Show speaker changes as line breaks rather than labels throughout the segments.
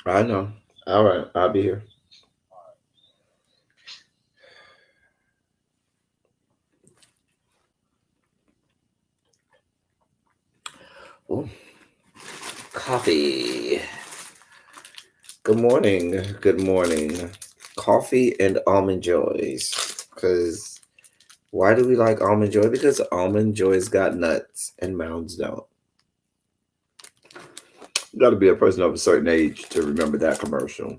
I know. All right, I'll be here. Ooh, coffee. Good morning. Good morning. Coffee and almond joys. Because why do we like almond joy? Because almond joys got nuts and mounds don't. You got to be a person of a certain age to remember that commercial.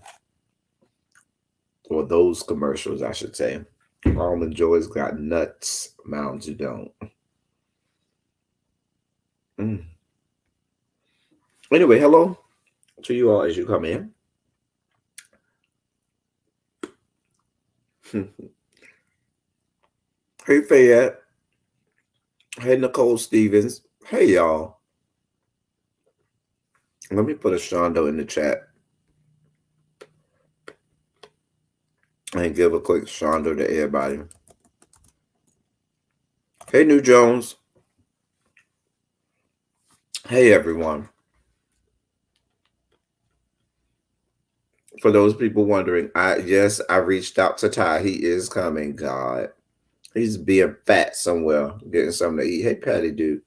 Or those commercials, I should say. Almond joys got nuts, mounds don't. Mm. Anyway, hello to you all as you come in. Hey, Fayette. Hey, Nicole Stevens. Hey, y'all. Let me put a Shondo in the chat and give a quick Shondo to everybody. Hey, New Jones. Hey, everyone. For those people wondering, I reached out to Ty. He is coming. God, he's being fat somewhere, getting something to eat. Hey, Patty, dude.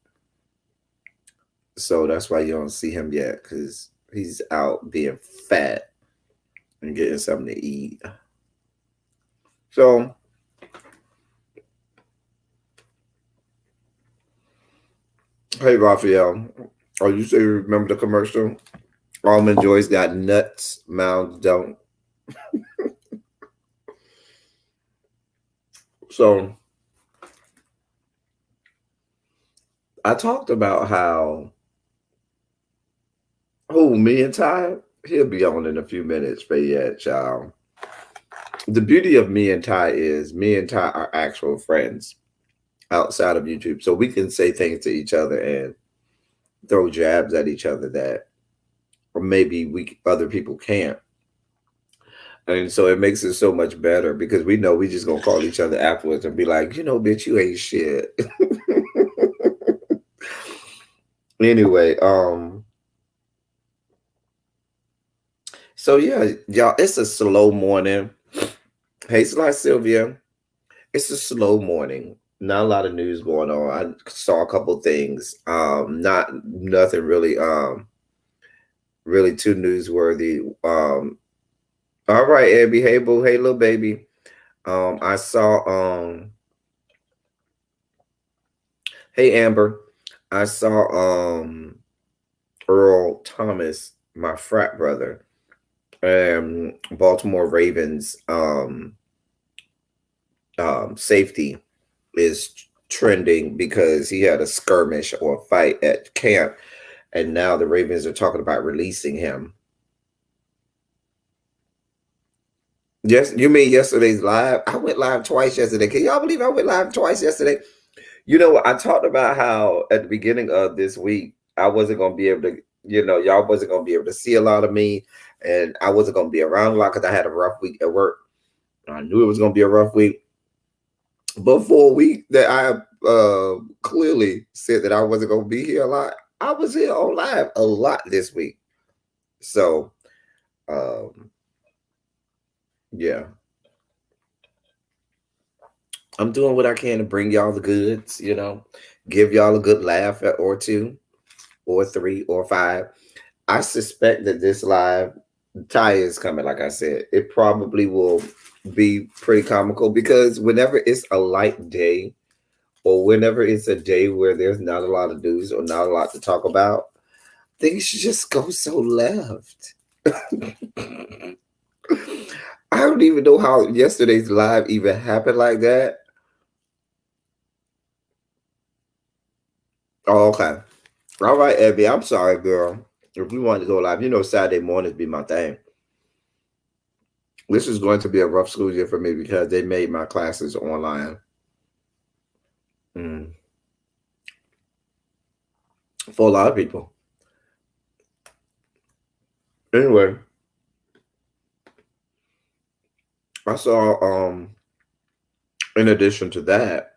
So that's why you don't see him yet, because he's out being fat and getting something to eat. So, hey, Raphael. Oh, you say you remember the commercial? Almond Joy's got nuts, mounds don't. So, I talked about how, me and Ty, he'll be on in a few minutes, but yeah, child. The beauty of me and Ty is me and Ty are actual friends outside of YouTube. So we can say things to each other and throw jabs at each other that or maybe we other people can't. And so it makes it so much better because we know we just gonna call each other afterwards and be like, bitch, you ain't shit. Anyway, so yeah, y'all, it's a slow morning. Hey, Sly Sylvia. It's a slow morning. Not a lot of news going on. I saw a couple things. Not nothing really really too newsworthy. All right, Abby. Hey boo, hey little baby. I saw hey Amber. I saw Earl Thomas, my frat brother, Baltimore Ravens safety is trending because he had a skirmish or a fight at camp, and now the Ravens are talking about releasing him. Yes, you mean yesterday's live? I went live twice yesterday. Can y'all believe I went live twice yesterday? You know what? I talked about how at the beginning of this week, I wasn't going to be able to, y'all wasn't going to be able to see a lot of me, and I wasn't going to be around a lot because I had a rough week at work. I knew it was going to be a rough week. But for a week that I clearly said that I wasn't going to be here a lot, I was here on live a lot this week. So, yeah. I'm doing what I can to bring y'all the goods, give y'all a good laugh or two, or three, or five. I suspect that this live Ty is coming, like I said. It probably will be pretty comical because whenever it's a light day or whenever it's a day where there's not a lot of news or not a lot to talk about, things just go so left. I don't even know how yesterday's live even happened like that. Oh, okay. All right, Abby. I'm sorry, girl. If we wanted to go live, Saturday mornings be my thing. This is going to be a rough school year for me because they made my classes online. Mm. For a lot of people. Anyway, I saw in addition to that,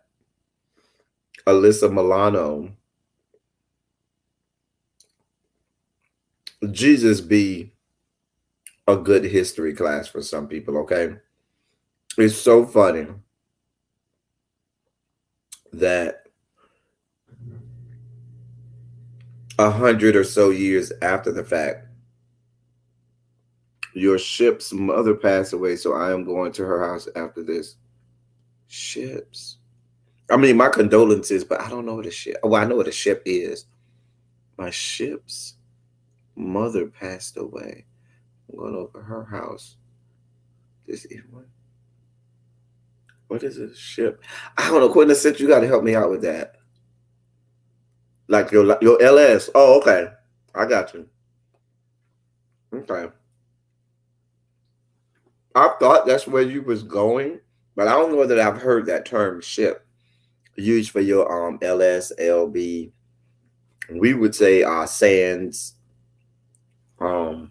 Alyssa Milano Jesus be a good history class for some people, okay? It's so funny that 100 or so years after the fact, your ship's mother passed away, so I am going to her house after this. Ships. I mean, my condolences, but I don't know what a ship. Well, I know what a ship is. My ship's mother passed away. I'm going over her house this evening. What is a ship? I don't know. Quintessence, you got to help me out with that. Like your LS. Oh, okay. I got you. Okay. I thought that's where you was going, but I don't know that I've heard that term ship used for your LS, LB. We would say sands. I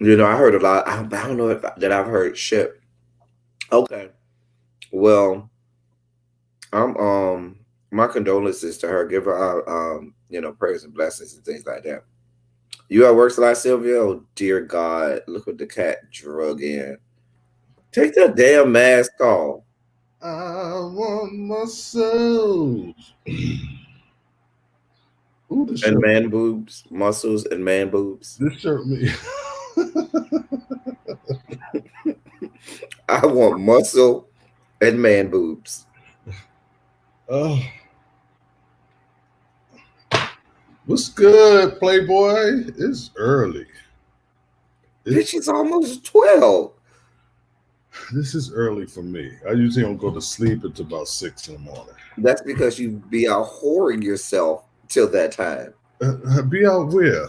heard a lot. I don't know if that I've heard ship. Okay. Well, I'm my condolences to her. Give her our prayers and blessings and things like that. You at work tonight, Sylvia? Oh dear God, look what the cat drug in. Take that damn mask off.
I want muscles. Ooh, this
And
shirt.
man boobs, muscles and man boobs.
This shirt me.
I want muscle and man boobs.
Oh. What's good, Playboy? It's early.
Bitch, it's almost 12.
This is early for me. I usually don't go to sleep until about 6 in the morning.
That's because you be out whoring yourself till that time.
Be out where?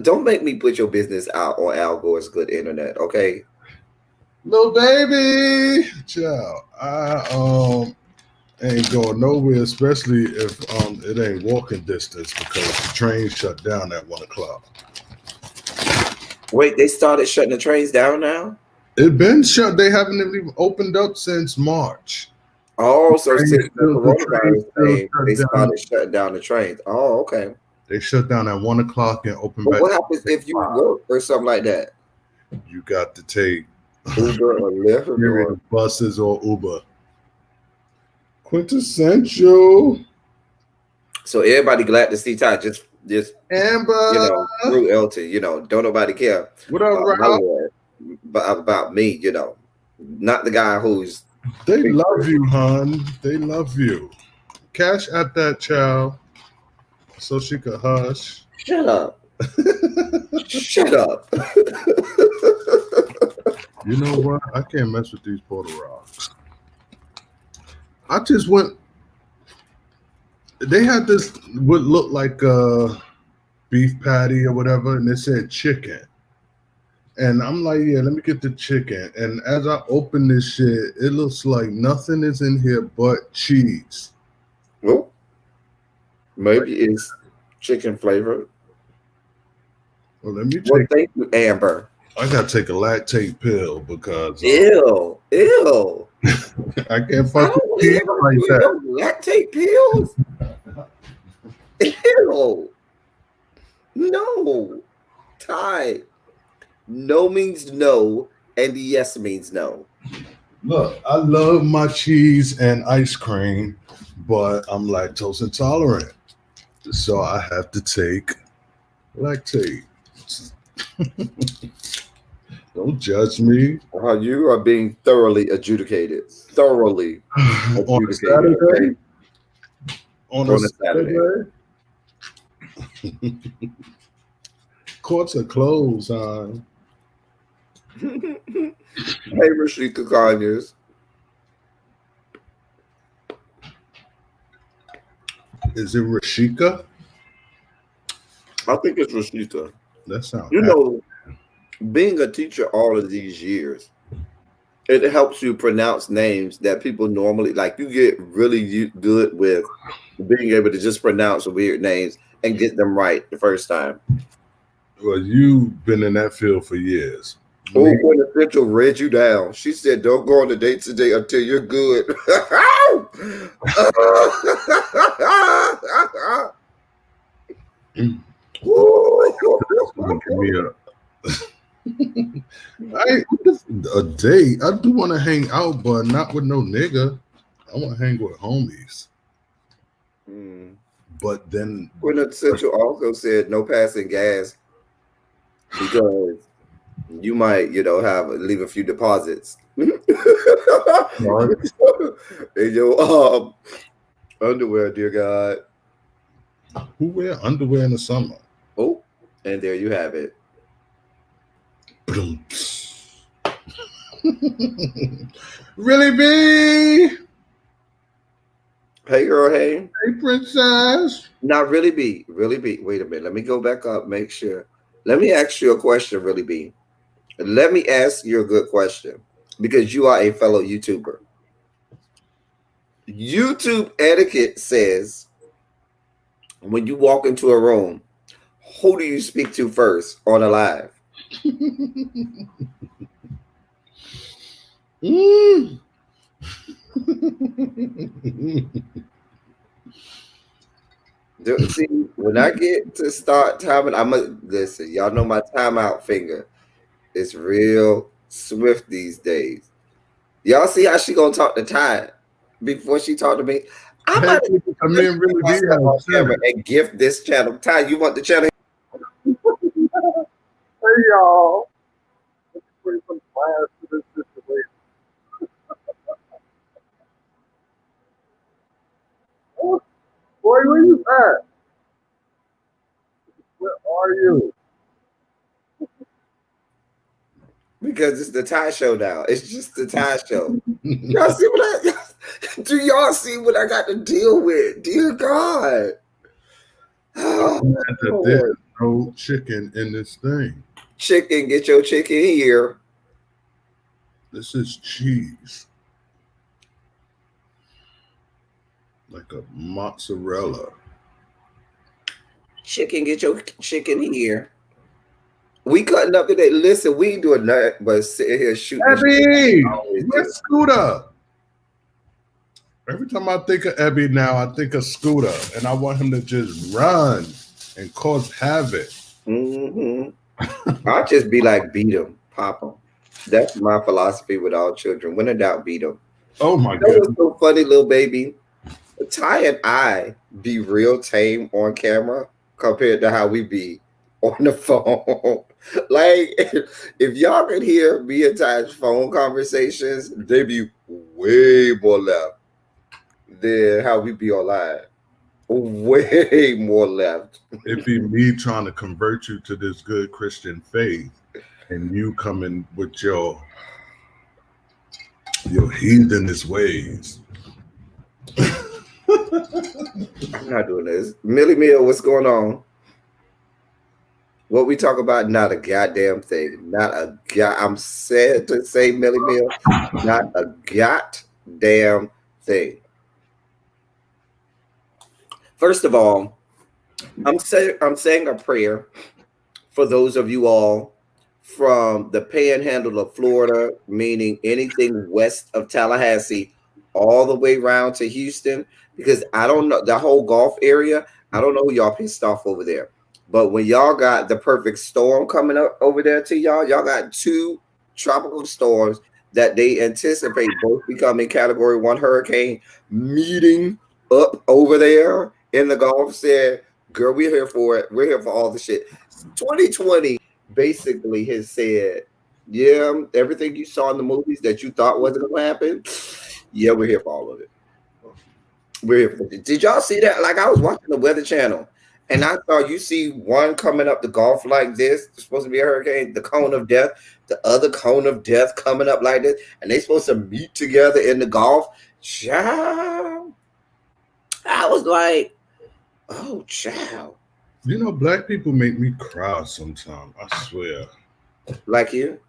Don't make me put your business out on Al Gore's Good Internet, okay?
Little baby, child. I ain't going nowhere, especially if it ain't walking distance because the train shut down at 1:00.
Wait, they started shutting the trains down now?
It been shut. They haven't even opened up since March.
Oh, so since the coronavirus thing, they
down.
started shutting down the trains. Oh, okay.
They shut down at 1:00 and open
But
back.
what happens if you work or something like that?
You got to take
Uber or Lyft or
buses or Uber. Quintessential.
So everybody glad to see Ty. Just
Amber.
through Elton. Don't nobody care
What up,
about my
Ralph?
Lord, but about me. Not the guy who's.
They love you, hon. They love you. Cash at that child so she could hush.
Shut up. Shut up.
You know what? I can't mess with these Puerto Rocks. I just went. They had this what looked like a beef patty or whatever, and they said chicken. And I'm like, yeah, let me get the chicken. And as I open this shit, it looks like nothing is in here but cheese.
Well, maybe it's chicken flavored.
Well, let me
Well, thank you, Amber.
I gotta take a lactate pill because
Ew.
I can't fuck with cheese like that.
Lactate pills? Ew. No. Ty. No means no, and yes means no.
Look, I love my cheese and ice cream, but I'm lactose intolerant. So I have to take lactate. Don't judge me.
You are being thoroughly adjudicated. Thoroughly
On a
adjudicated.
Saturday?
Okay?
On a Saturday? Courts are closed, huh?
Hey, Rashika Conyers.
Is it Rashika?
I think it's Rashika.
That sounds
Being a teacher all of these years, it helps you pronounce names that people normally like. You get really good with being able to just pronounce weird names and get them right the first time.
Well, you've been in that field for years.
Oh, Quintessential read you down. She said, "Don't go on a date today until you're good."
That's gonna give me a date. I do want to hang out, but not with no nigga. I want to hang with homies. But then
Quintessential also said, "No passing gas because you might, leave a few deposits in your underwear, dear God."
Who wear underwear in the summer?
Oh, and there you have it.
Really, B?
Hey, girl. Hey.
Hey, princess.
Not really, B. Really, B. Wait a minute. Let me go back up. Make sure. Let me ask you a question, really, B. Let me ask you a good question because you are a fellow YouTuber. YouTube etiquette says when you walk into a room, who do you speak to first on a live? See, when I get to start timing, listen. Y'all know my timeout finger is real swift these days. Y'all see how she gonna talk to Ty before she talk to me? I might
really be
on camera and gift this channel. Ty, you want the channel?
Hey y'all. Let's bring some class to this situation. Oh, boy, where you at? Where are you?
Because it's the Ty show now. It's just the Ty show. Y'all see do y'all see what I got to deal with? Dear God.
There's no chicken in this thing.
Chicken, get your chicken here.
This is cheese. Like a mozzarella.
Chicken, get your chicken here. We cutting up today. Listen, we ain't doing nothing but sitting here shooting.
Ebby, where's Scooter? Every time I think of Ebby now, I think of Scooter, and I want him to just run and cause havoc.
I'll just be like, beat him, pop him. That's my philosophy with all children. When in doubt, beat them.
Oh my God.
What's so funny, little baby? Ty and I be real tame on camera compared to how we be on the phone. Like, if y'all could hear me and Ty's phone conversations, they be way more left than how we be online. Way more left.
It'd be me trying to convert you to this good Christian faith, and you coming with your heathenist ways.
I'm not doing this. Millie Mill, what's going on? What we talk about, not a goddamn thing. Not a I'm sad to say, Millie Mill, not a goddamn thing. First of all, I'm saying a prayer for those of you all from the panhandle of Florida, meaning anything west of Tallahassee, all the way around to Houston, because I don't know the whole Gulf area. I don't know who y'all pissed off over there. But when y'all got the perfect storm coming up over there to y'all got two tropical storms that they anticipate both becoming Category 1 hurricane meeting up over there in the Gulf. Said, girl, we're here for it. We're here for all the shit. 2020 basically has said, yeah, everything you saw in the movies that you thought wasn't going to happen, yeah, we're here for all of it. We're here for it. Did y'all see that? Like, I was watching the Weather Channel, and I thought you see one coming up the Gulf like this, it's supposed to be a hurricane, the cone of death, the other cone of death coming up like this, and they supposed to meet together in the Gulf. Child. I was like, oh, child.
You know, black people make me cry sometimes. I swear.
Like you?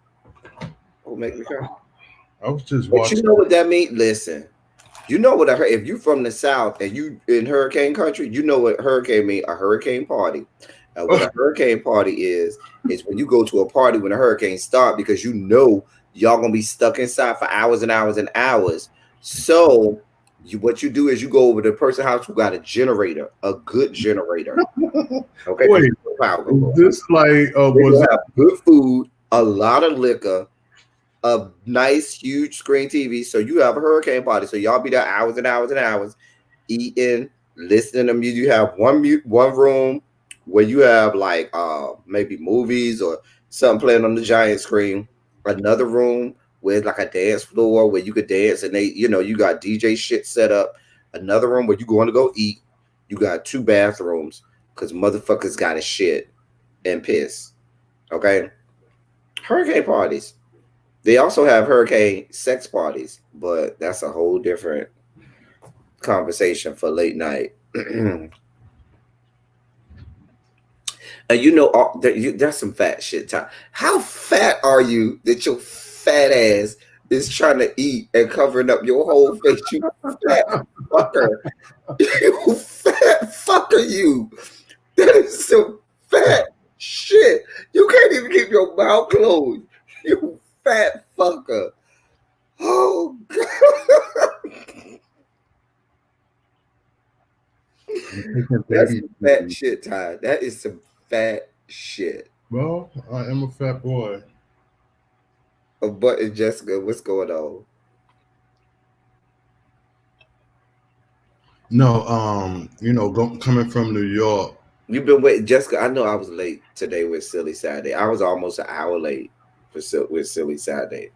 Who make me cry?
I was just
but
watching.
You know what that means? Listen, you know what if you from the South and you in hurricane country, you know what hurricane mean, a hurricane party. What a hurricane party is when you go to a party when a hurricane start because you know y'all gonna be stuck inside for hours and hours and hours. So what you do is you go over to the person's house who got a generator, a good generator. Okay, because
Wait,
power gonna
is
go out.
this like
They
was
gonna
it
have good food, a lot of liquor, a nice huge screen TV. So you have a hurricane party. So y'all be there hours and hours and hours, eating, listening to music. You have one room where you have like maybe movies or something playing on the giant screen. Another room with like a dance floor where you could dance and you got DJ shit set up. Another room where you going to go eat. You got two bathrooms because motherfuckers got to shit and piss. Okay. Hurricane parties. They also have hurricane sex parties, but that's a whole different conversation for late night. And that's some fat shit, Ty. How fat are you that your fat ass is trying to eat and covering up your whole face? You fat fucker. You fat fucker, you. That is some fat shit. You can't even keep your mouth closed. You fat fucker. Oh, God.
taking
That's
baby
some fat
food?
shit, Ty. That is some fat shit.
Well, I am a fat boy.
But Jessica, what's going on?
No, coming from New York.
You've been waiting, Jessica. I know I was late today with Silly Saturday. I was almost an hour late with Silly Saturday.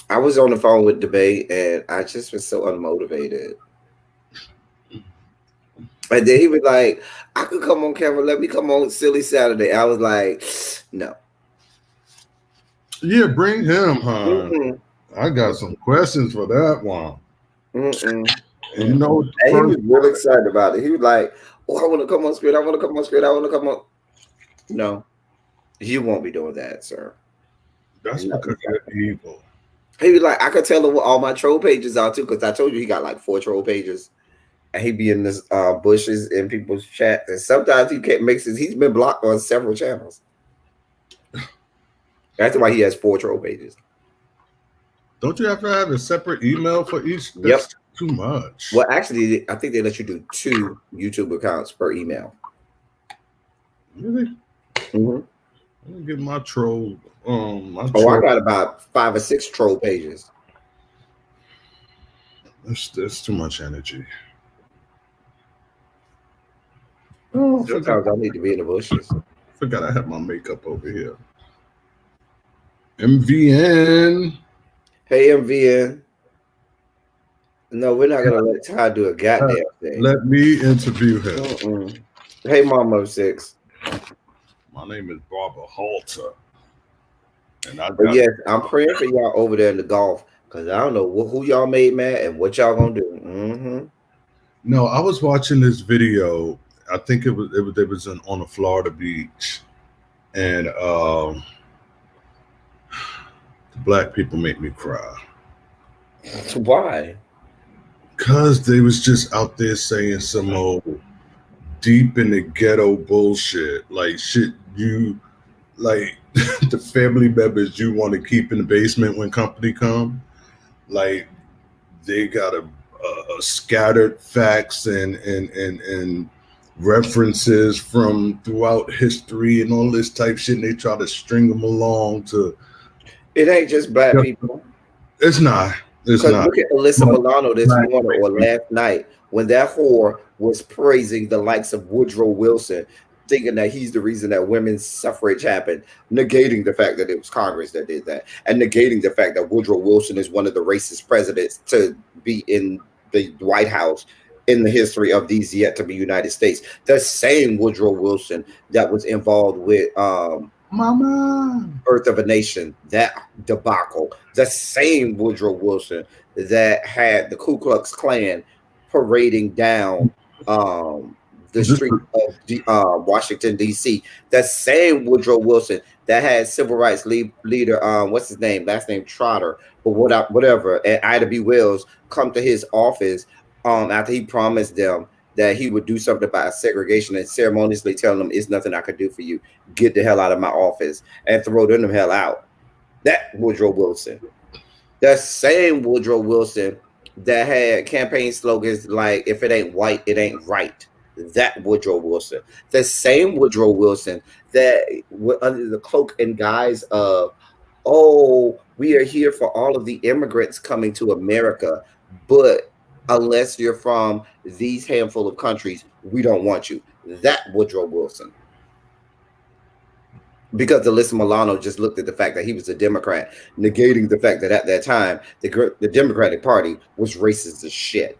I was on the phone with Debate, and I just was so unmotivated. And then he was like, "I could come on camera. Let me come on Silly Saturday." I was like, "No."
Yeah, bring him, huh?
Mm-mm,
I got some questions for that one.
mm-mm,
And you
mm-mm.
know,
And he
first,
was really excited about it. He was like, "Oh, I want to come on screen. I want to come on screen. I want to come on." No, you won't be doing that, sir.
that's
No.
because you're evil.
He was like, I could tell him what all my troll pages are too, because I told you he got like 4 troll pages, and he be in this bushes in people's chat, and sometimes he can't mix it. He's been blocked on several channels. That's why he has 4 troll pages.
Don't you have to have a separate email for each?
Yep.
That's too much.
Well, actually, I think they let you do 2 YouTube accounts per email.
Really?
Hmm.
Let me get my troll. My
Oh, I
troll.
got about 5 or 6 troll pages.
That's too much energy. Oh,
Sometimes I need to be in the bushes.
forgot I have my makeup over here. MVN.
Hey, MVN. No, we're not gonna let Ty do a
Uh,
goddamn thing.
let me interview him.
Mm-mm. Hey, Mama 6.
My name is Barbara Halter, and I
But
got
yes, I'm praying for y'all over there in the golf because I don't know who y'all made mad and what y'all gonna do. Mm-hmm.
no. I was watching this video. I think it was on a Florida beach, and the black people make me cry
Why?
because they was just out there saying some old deep in the ghetto bullshit, like shit you like the family members you want to keep in the basement when company come, like they got a scattered facts and references from throughout history and all this type shit, and they try to string them along to.
It ain't just black people.
It's not. It's
Because
not.
look at Alyssa
But
Milano this
black
morning or
people.
last night when that whore was praising the likes of Woodrow Wilson, thinking that he's the reason that women's suffrage happened, negating the fact that it was Congress that did that, and negating the fact that Woodrow Wilson is one of the racist presidents to be in the White House in the history of these yet to be United States. The same Woodrow Wilson that was involved with
Mama.
Birth of a Nation, that debacle, the same Woodrow Wilson that had the Ku Klux Klan parading down the
This
streets of Washington, D.C., the same Woodrow Wilson that had civil rights leader, what's his name, last name Trotter, or whatever, and Ida B. Wells come to his office after he promised them that he would do something about segregation and ceremoniously tell them it's nothing I could do for you. Get the hell out of my office and throw them the hell out. That Woodrow Wilson. That same Woodrow Wilson that had campaign slogans like "If it ain't white, it ain't right." That Woodrow Wilson. The same Woodrow Wilson that under the cloak and guise of, "Oh, we are here for all of the immigrants coming to America, but unless you're from these handful of countries, we don't want you." That Woodrow Wilson. Because Alyssa Milano just looked at the fact that he was a Democrat, negating the fact that at that time the Democratic Party was racist as shit.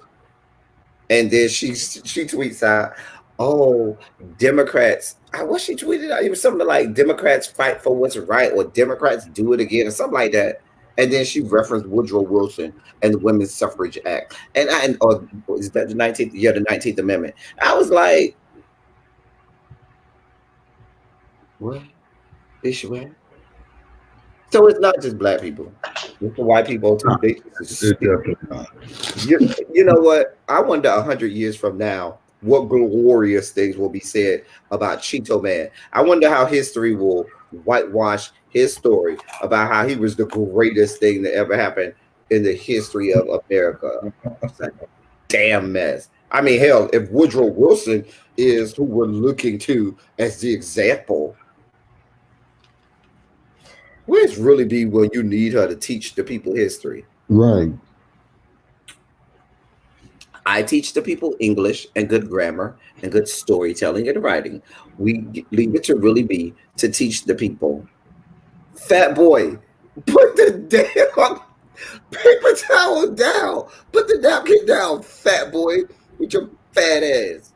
And then she tweets out, "Oh, Democrats." What she tweeted out? It was something like "Democrats fight for what's right" or "Democrats do it again" or something like that. And then she referenced Woodrow Wilson and the Women's Suffrage Act, or is that the 19th? Yeah, the 19th Amendment. I was like, what? Issue. So it's not just black people; it's the white people too.
It's definitely not.
You know what? I wonder 100 years from now what glorious things will be said about Cheeto Man. I wonder how history will whitewash his story about how he was the greatest thing that ever happened in the history of America. It's like a damn mess. I mean, hell, if Woodrow Wilson is who we're looking to as the example, where's really be when you need her to teach the people history?
Right.
I teach the people English and good grammar and good storytelling and writing. We leave it to really be to teach the people. Fat boy, put the damn paper towel down. Put the napkin down, fat boy, with your fat ass.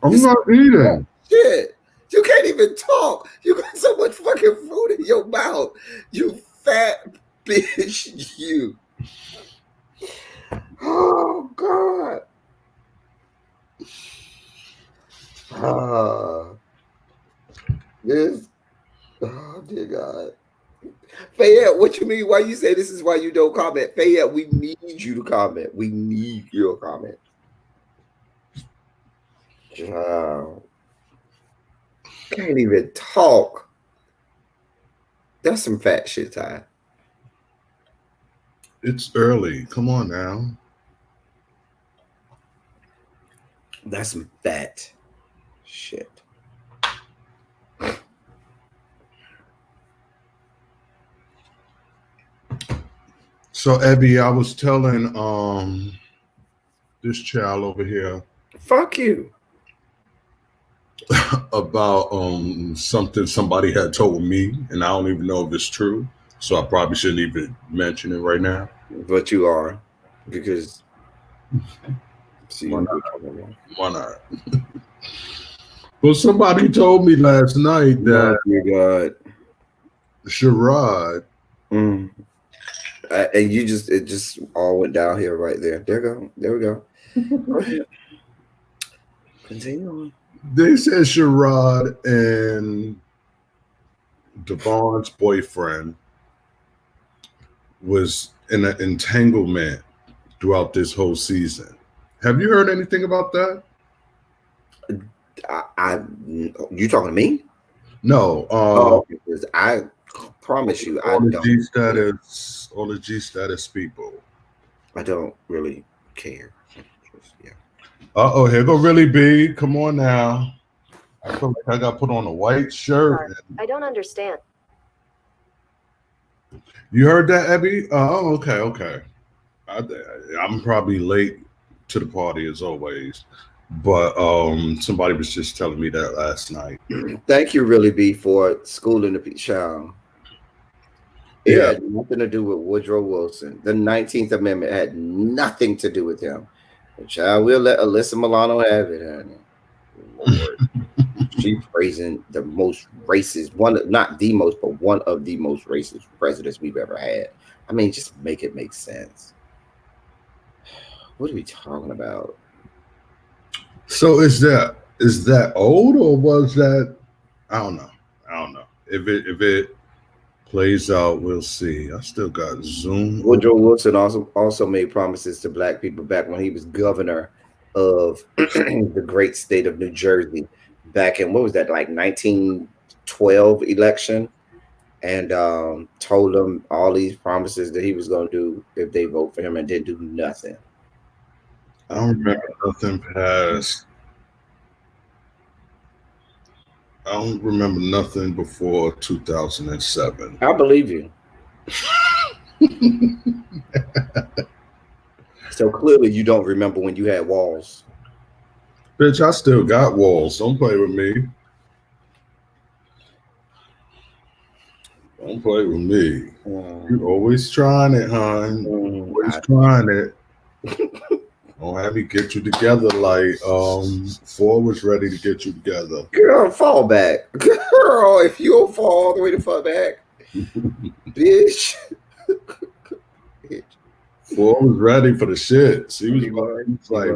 I'm not eating.
Shit. You can't even talk. You got so much fucking food in your mouth. You fat bitch, you. Oh God. This. Oh dear God. Fayette, what you mean? Why you say this is why you don't comment? Fayette, we need you to comment. We need your comment. Can't even talk. That's some fat shit, Ty.
It's early. Come on now.
That's some fat shit.
So Ebby, I was telling this child over here
Fuck you.
about something somebody had told me, and I don't even know if it's true. So I probably shouldn't even mention it right now.
But you are, because see,
why not? Well, somebody told me last night that Sherrod.
And it just all went downhill right there. There we go. Go ahead. Continue on.
They said Sherrod and Devon's boyfriend was in an entanglement throughout this whole season. Have you heard anything about that?
You talking to me?
No.
Because I promise you,
all
I
the
don't.
All the G status people.
I don't really care. Yeah.
Uh-oh, here go Really B. Come on now. I feel like I got put on a white shirt.
I don't understand.
You heard that, Abby? Oh, okay. I'm probably late to the party as always, but somebody was just telling me that last night.
Thank you, Really B, for schooling the child. It had nothing to do with Woodrow Wilson. The 19th Amendment had nothing to do with him. The child, we'll let Alyssa Milano have it, honey. Lord. She's praising the most racist, not the most, but one of the most racist presidents we've ever had. I mean, just make it make sense. What are we talking about?
So is that old, or was that? I don't know. If it plays out, we'll see. I still got Zoom.
Woodrow Wilson also made promises to black people back when he was governor of the great state of New Jersey back in, what was that, like 1912 election, and told them all these promises that he was going to do if they vote for him, and didn't do nothing.
I don't remember nothing past. I don't remember nothing before 2007.
I believe you. So clearly you don't remember when you had walls.
Bitch, I still got walls. Don't play with me. Don't play with me. You always trying it, hon. Always trying it. Don't have me get you together like Ford was ready to get you together.
Girl, fall back. Girl, if you don't fall all the way to fall back, bitch.
Ford was ready for the shits. He was like,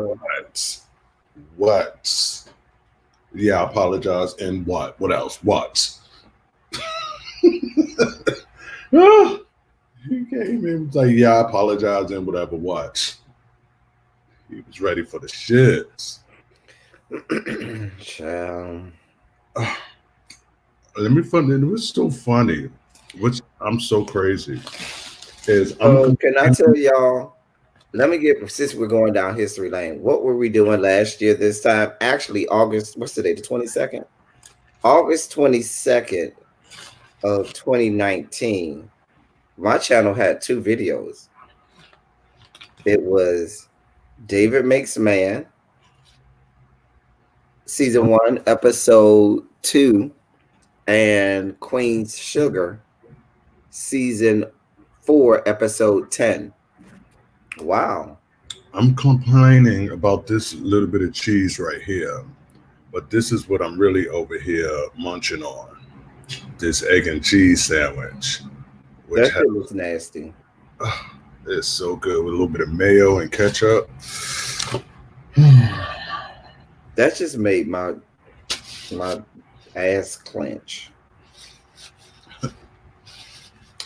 what? Yeah, I apologize. And what? What else? What? He came in, was like, yeah, I apologize and whatever. What? He was ready for the shits. Let me find it. It was so funny, which I'm so crazy.
Can I tell y'all? Let me get, since we're going down history lane, what were we doing last year this time? Actually, August, what's today, the 22nd? August 22nd of 2019, my channel had 2 videos. It was David Makes Man, season 1, episode 2, and Queen's Sugar, season 4, episode 10. Wow.
I'm complaining about this little bit of cheese right here, but this is what I'm really over here munching on. This egg and cheese sandwich.
That shit was nasty.
It's so good with a little bit of mayo and ketchup.
That just made my ass clench.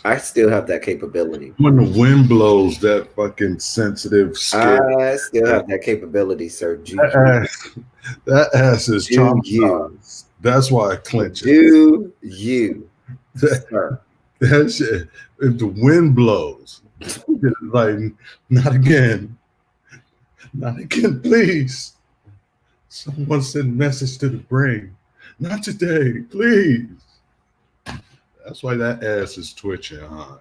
I still have that capability.
When the wind blows, that fucking sensitive skin.
I still have that capability, sir.
That ass is traumatized. That's why it clenches.
Do you, sir?
That shit, if the wind blows, like, not again. Not again, please. Someone send message to the brain. Not today, please. That's why that ass is twitching, huh?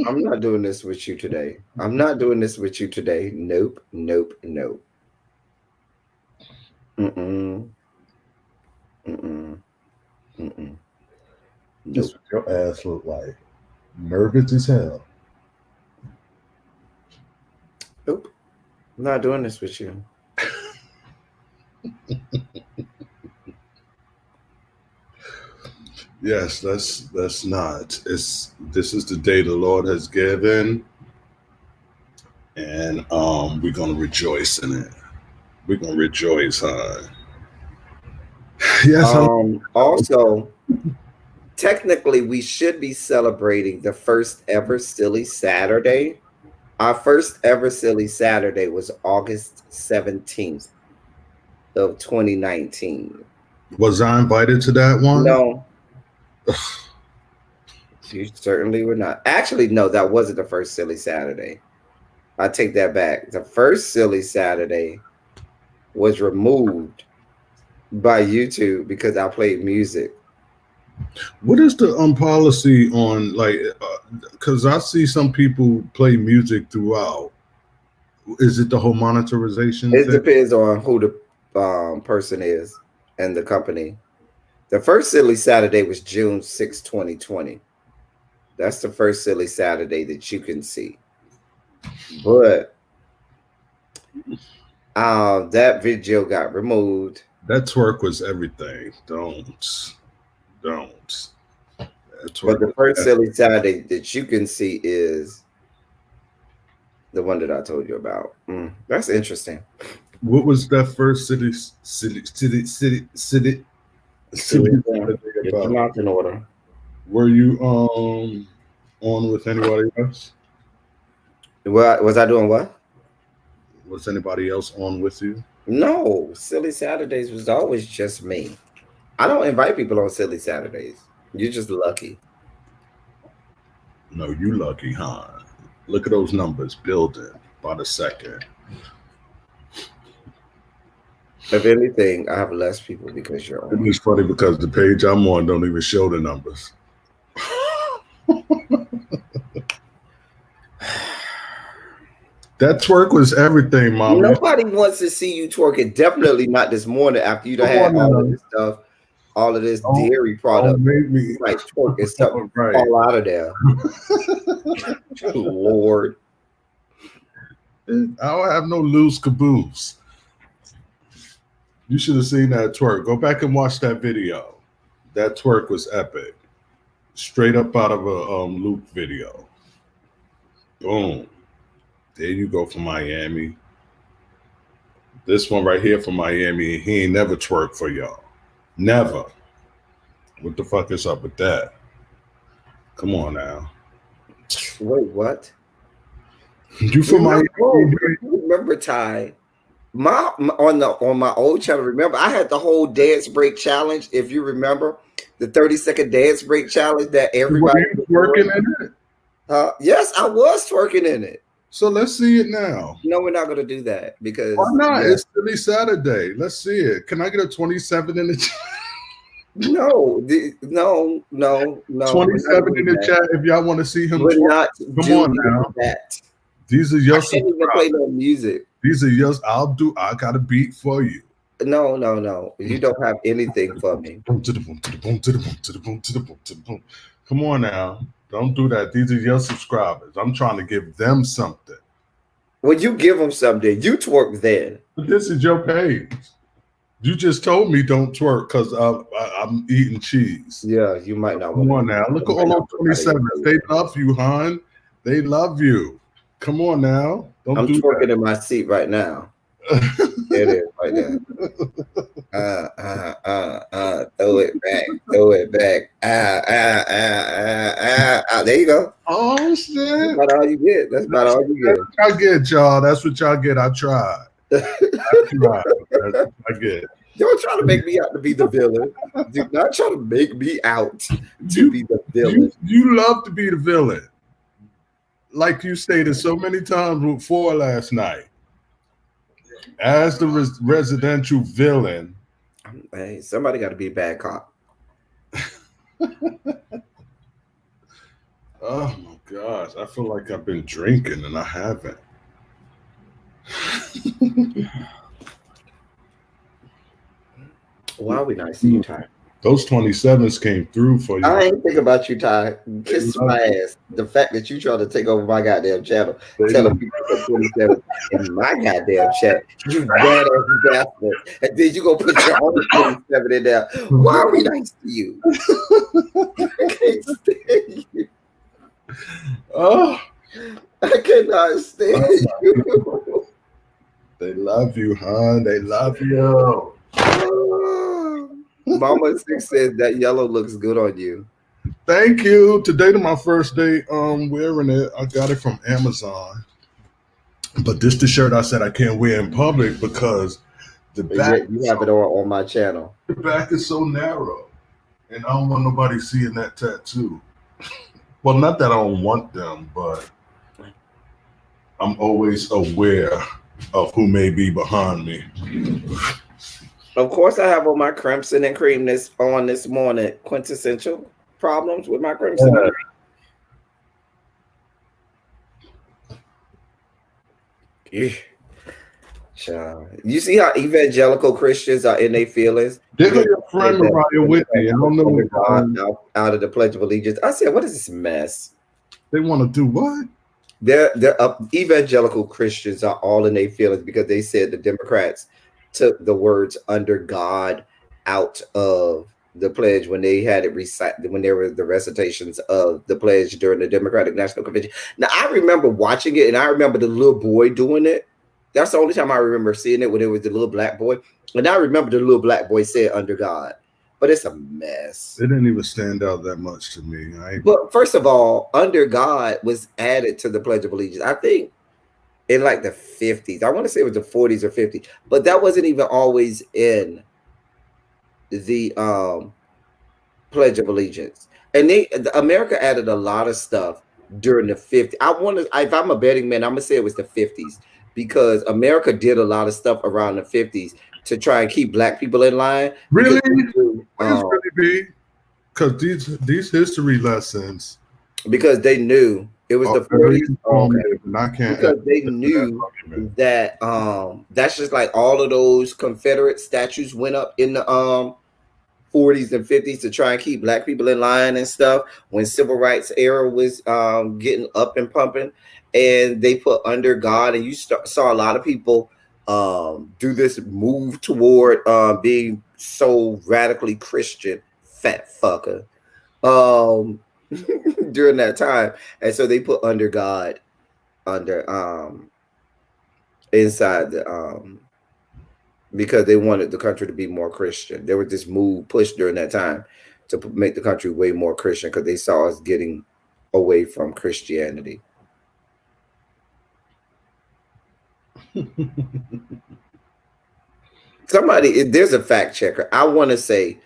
I'm not doing this with you today. I'm not doing this with you today. Nope, nope, nope. Mm-mm. Mm-mm. Mm-mm.
Nope. That's what your ass look like. Nervous as hell.
Nope. I'm not doing this with you.
Yes, that's not. This is the day the Lord has given, and we're gonna rejoice in it. We're gonna rejoice, huh?
Yes. Also, technically, we should be celebrating the first ever Silly Saturday. Our first ever Silly Saturday was August 17th of 2019.
Was I invited to that one?
No. You certainly were not. Actually, no, that wasn't the first Silly Saturday. I take that back. The first Silly Saturday was removed by YouTube because I played music.
What is the policy on, like, because I see some people play music throughout. Is it the whole monetization
It
thing?
depends on who the person is and the company. The first Silly Saturday was June 6, 2020. That's the first Silly Saturday that you can see. But that video got removed.
That twerk was everything. Don't.
But the first Silly Saturday that you can see is the one that I told you about. That's interesting.
What was that first city?
Get your mouth in order.
Were you on with anybody else?
Was I doing what?
Was anybody else on with you?
No, Silly Saturdays was always just me. I don't invite people on Silly Saturdays. You're just lucky.
No, you lucky, huh? Look at those numbers building by the second.
If anything, I have less people because you're
It
on.
is funny because the page I'm on don't even show the numbers. That twerk was everything, mama.
Nobody wants to see you twerking. Definitely not this morning after you done
Come
had
on
all of
now.
this stuff, all of this
Don't,
dairy
don't
product.
make me.
You might twerk and something
Right.
fall out of there. Lord.
I don't have no loose caboose. You should have seen that twerk. Go back and watch that video. That twerk was epic. Straight up out of a Luke video. Boom. There you go for Miami. This one right here for Miami. He ain't never twerked for y'all. Never. What the fuck is up with that? Come on now.
Wait, what?
You from Miami?
Remember, Ty? On my old channel, remember I had the whole dance break challenge. If you remember, the 30-second dance break challenge that everybody
was working in it.
Yes, I was twerking in it.
So let's see it now.
No, we're not going to do that because
why not? Yeah. It's Silly Saturday. Let's see it. Can I get a 27 in the chat?
No. 27
in the chat if y'all want to see him.
We're not.
Come on now.
That.
These are your.
I can't even play no music.
These are yours. I got a beat for you.
No. You don't have anything for me.
Boom to the boom to the boom to the boom to the boom to the boom to the boom. Come on now. Don't do that. These are your subscribers. I'm trying to give them something.
When you give them something, you twerk then.
But this is your page. You just told me don't twerk because I'm eating cheese.
Yeah, you might not.
Come on now. Look at all those 27s. They love you, hon. They love you. Come on now.
I'm twerking in my seat right now. It is right there. Throw it back. There you go.
Oh shit!
That's about all you get. That's all you get.
I get, y'all. That's what y'all get. I tried. That's what I get.
Don't try to make me out to be the villain. Do not try to make me out to be the villain.
You love to be the villain. Like you stated so many times before last night. As the residential villain.
Hey, somebody got to be a bad cop.
Oh my gosh. I feel like I've been drinking and I haven't.
Why are we not seeing you, Ty?
Those 27s came through for you.
I ain't think about you, Ty. Kiss my ass. The fact that you trying to take over my goddamn channel, telling people to put 27 in my goddamn chat, you badass bastard. And then you go put your own 27 in there. Why are we nice to you? I can't stand you.
Oh,
I cannot stand you.
They love you, hon. They love you.
Mama Six says that yellow looks good on you.
Thank you. Today to my first day wearing it. I got it from Amazon. But this the shirt I said I can't wear in public because the back
you have it on my channel.
The back is so narrow. And I don't want nobody seeing that tattoo. Well, not that I don't want them, but I'm always aware of who may be behind me.
Of course, I have on my crimson and cream this morning. Quintessential problems with my crimson and cream. You see how evangelical Christians are in their feelings?
They're your friend Mariah Whitney. I don't know
out of the Pledge of Allegiance. I said, what is this mess?
They want to do what?
They're evangelical Christians are all in their feelings because they said the Democrats took the words "under God" out of the pledge when they had it when there were the recitations of the pledge during the Democratic National Convention. Now I remember watching it, and I remember the little boy doing it. That's the only time I remember seeing it, when it was the little black boy. And I remember the little black boy said "under God," but it's a mess.
It didn't even stand out that much to me.
But first of all, "under God" was added to the Pledge of Allegiance. I think in like the 50s. I want to say it was the 40s or 50s, but that wasn't even always in the Pledge of Allegiance. And America added a lot of stuff during the 50s. I want to, if I'm a betting man, I'm gonna say it was the 50s because America did a lot of stuff around the 50s to try and keep black people in line.
Really?
Because,
Please really be, because these history lessons
because they knew it was
are
the
very
40s.
informative, and I can't
Because they
add to
knew
argument.
that that's just like all of those Confederate statues went up in the 40s and 50s to try and keep black people in line and stuff when civil rights era was getting up and pumping, and they put under God, and you saw a lot of people do this move toward being so radically Christian, fat fucker, um during that time. And so they put under God under inside the because they wanted the country to be more Christian. There was this move pushed during that time to make the country way more Christian because they saw us getting away from Christianity. Somebody, there's a fact checker. I want to say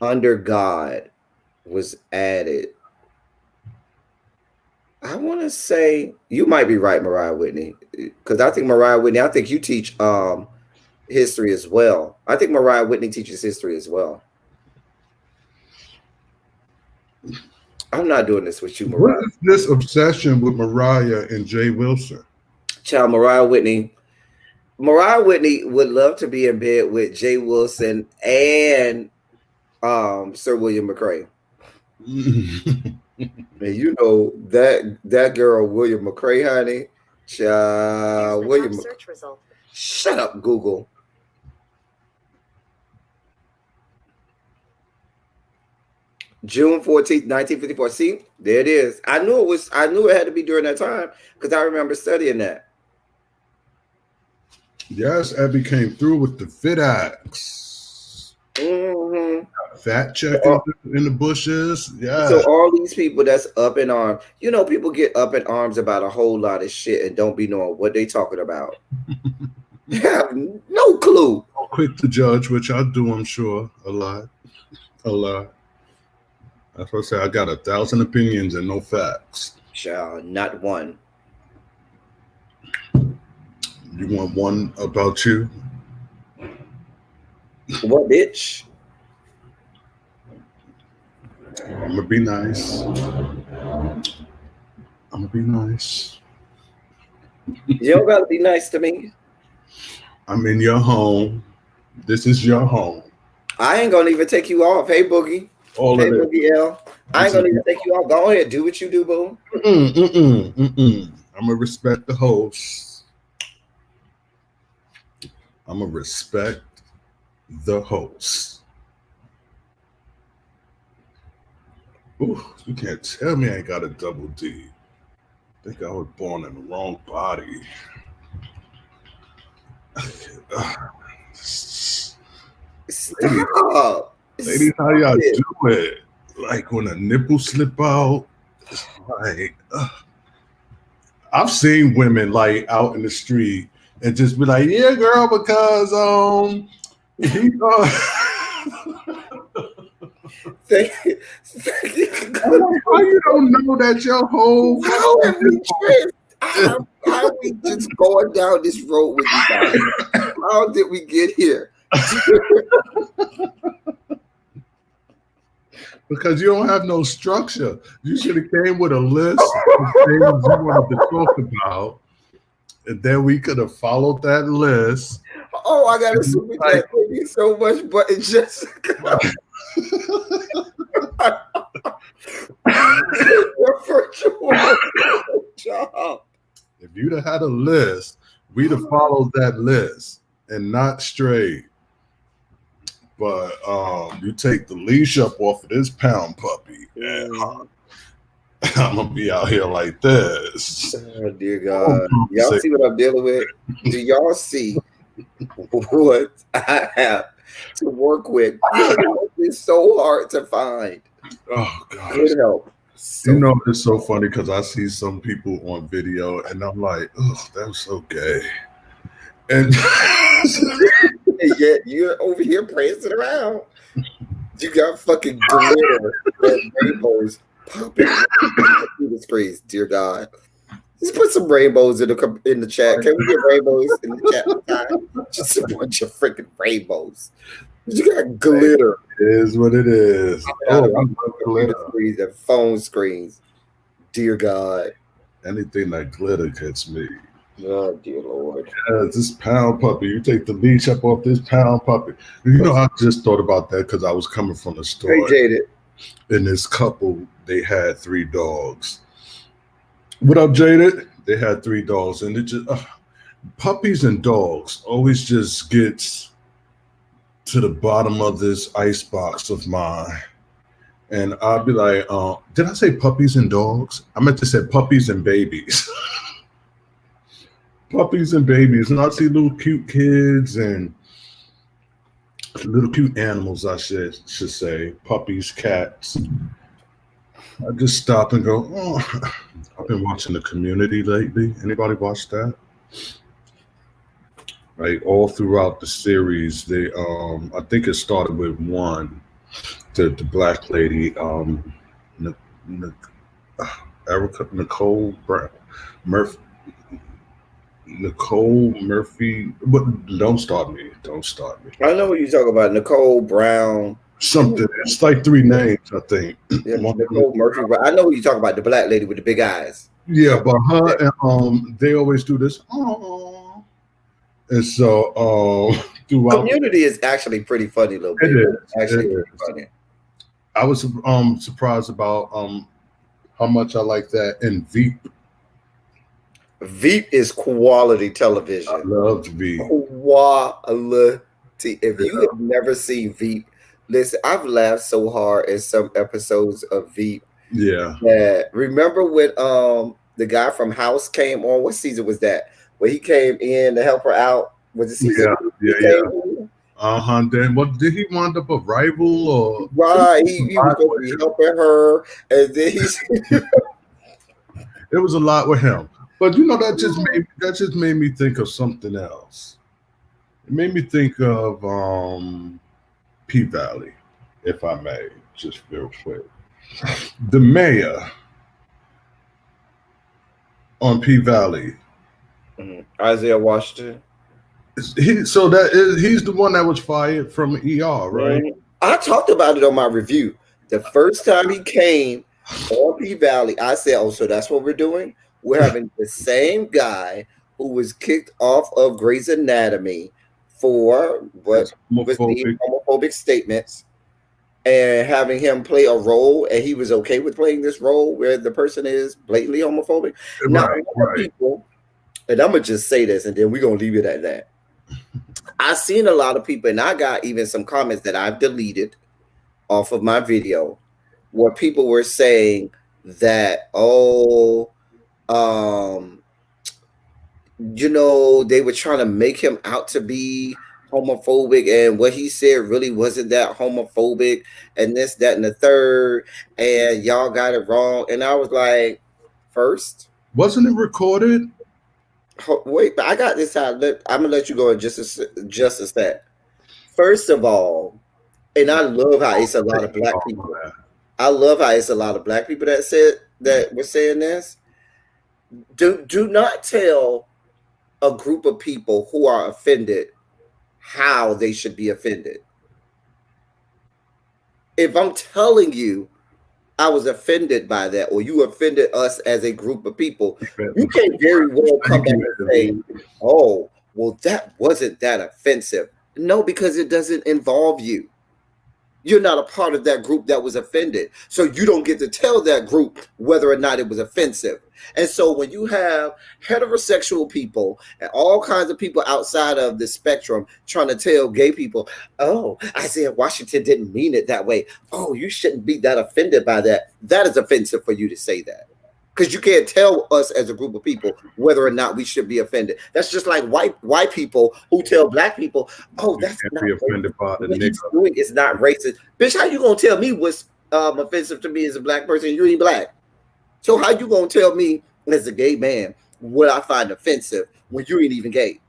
under God was added. I want to say you might be right, Mariah Whitney, because I think Mariah Whitney, I think you teach history as well. I think Mariah Whitney teaches history as well. I'm not doing this with you, Mariah.
What is this obsession with Mariah and Jay Wilson?
Child, Mariah Whitney. Mariah Whitney would love to be in bed with Jay Wilson and Sir William McCrae. And you know that girl, William McCrae, honey. Child, William search result. Shut up, Google. June 14th, 1954. See, there it is. I knew it had to be during that time because I remember studying that.
Yes, Abby came through with the fit acts.
Mm-hmm.
Fat checking in the bushes. Yeah.
So all these people that's up in arms, you know, people get up in arms about a whole lot of shit and don't be knowing what they talking about. Have no clue.
Quick to judge, which I do, I'm sure, a lot. That's what I say. I got 1,000 opinions and no facts.
Child, not one.
You want one about you?
What, bitch?
I'm gonna be nice.
You don't gotta be nice to me.
I'm in your home. This is your home.
I ain't gonna even take you off. Hey, Boogie. Hey, Boogie L. I ain't gonna even take you off. Go ahead, do what you do, boo.
I'm gonna respect the host. I'm gonna respect the host. Ooh, you can't tell me I ain't got a double D. I think I was born in the wrong body.
Stop.
Ladies, how y'all do it? Like when a nipple slip out, it's like I've seen women like out in the street and just be like, "Yeah, girl," because
Thank you.
How you don't know that your whole
how are we just going down this road with you guys? How did we get here?
Because you don't have no structure. You should have came with a list of things you wanted to talk about, and then we could have followed that list.
Oh, I got a super chat. Thank you so much, but it's just your virtual job.
If you'd have had a list, we'd have followed that list and not strayed. But you take the leash up off of this pound puppy, and I'm gonna be out here like this.
Oh dear God! Y'all see what I'm dealing with? Do y'all see what I have to work with? It's so hard to find.
Oh God!
Good help.
You
So
know, it's so funny because I see some people on video and I'm like, oh, that was so gay. And
and yet you're over here prancing around. You got fucking glitter and rainbows popping through the screens. Dear God, just put some rainbows in the chat. Can we get rainbows in the chat one time? Just a bunch of freaking rainbows. You got glitter
it is what it is.
out
Oh,
of
I love
computer
glitter.
screens and phone screens. Dear God.
Anything that glitter gets me.
Oh, dear Lord.
This pound puppy. You take the leash up off this pound puppy. You know, I just thought about that because I was coming from the
Hey,
store,
Jaded.
and this couple, they had 3 dogs. What up, Jaded? They had 3 dogs, and it just puppies and dogs always just gets to the bottom of this ice box of mine. And I'll be like, did I say puppies and dogs? I meant to say puppies and babies. Puppies and babies. And I see little cute kids and little cute animals, I should say. Puppies, cats. I just stop and go, oh, I've been watching The Community lately. Anybody watch that? Right, all throughout the series, they I think it started with one, the black lady, N- N- Erica Nicole Murphy, Nicole Murphy. But don't start me. Don't start me.
I know what you're talking about. Nicole Brown.
Something. It's like 3 names, I think.
Yeah, Nicole Murphy. But I know what you're talking about. The black lady with the big eyes.
Yeah, but her and they always do this. Oh, and so throughout
Community is actually pretty funny, little
it
bit.
is.
Actually,
It
pretty
is.
funny.
I was surprised about how much I like that in Veep.
Veep is quality
I
television.
loved Veep.
Quality. If you
Yeah.
have never seen Veep, listen, I've laughed so hard at some episodes of Veep.
Yeah.
Yeah, remember when the guy from House came on? What season was that? Where he came in to help her out? Was it season
Yeah.
two he
Yeah.
came
Yeah.
in?
Then what did he wind up a rival or
Right, he was supposed to be helping her, and then he's
it was a lot with him. But you know that just made me think of something else. It made me think of P Valley, if I may, just real quick. The mayor on P Valley.
Isaiah Washington.
He's the one that was fired from ER, right?
I talked about it on my review. The first time he came on P Valley, I said, "Oh, so that's what we're doing? We're having the same guy who was kicked off of Grey's Anatomy for what was the homophobic statements, and having him play a role, and he was okay with playing this role where the person is blatantly homophobic." Now, a lot of people, and I'm gonna just say this, and then we're gonna leave it at that. I've seen a lot of people, and I got even some comments that I've deleted off of my video where people were saying that, oh, they were trying to make him out to be homophobic, and what he said really wasn't that homophobic, and this, that, and the third, and y'all got it wrong. And I was like, first,
wasn't it recorded?
Wait, but I got this out. I'm gonna let you go in just a sec. First of all, and I love how it's a lot of black people. I love how it's a lot of black people that were saying this. Do not tell a group of people who are offended how they should be offended. If I'm telling you I was offended by that, or you offended us as a group of people, you can very well come back and say, "Oh, well, that wasn't that offensive." No, because it doesn't involve you. You're not a part of that group that was offended. So you don't get to tell that group whether or not it was offensive. And so when you have heterosexual people and all kinds of people outside of the spectrum trying to tell gay people, "Oh, Isaiah Washington didn't mean it that way. Oh, you shouldn't be that offended by that." That is offensive for you to say that. Because you can't tell us as a group of people whether or not we should be offended. That's just like white people who tell black people, "Oh, that's not
be offended by the
what
nigga.
he's doing is not racist." Bitch, how you gonna tell me what's offensive to me as a black person. You ain't black. So how you gonna tell me as a gay man what I find offensive when you ain't even gay?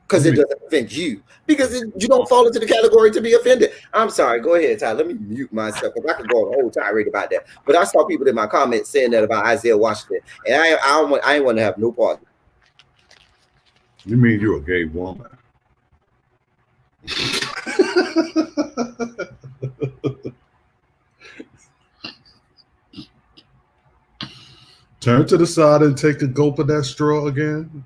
Because it doesn't offend you. Because you don't fall into the category to be offended. I'm sorry. Go ahead, Ty. Let me mute myself because I could go on a whole tirade about that. But I saw people in my comments saying that about Isaiah Washington, and I ain't want to have no part.
You mean you're a gay woman? Turn to the side and take a gulp of that straw again.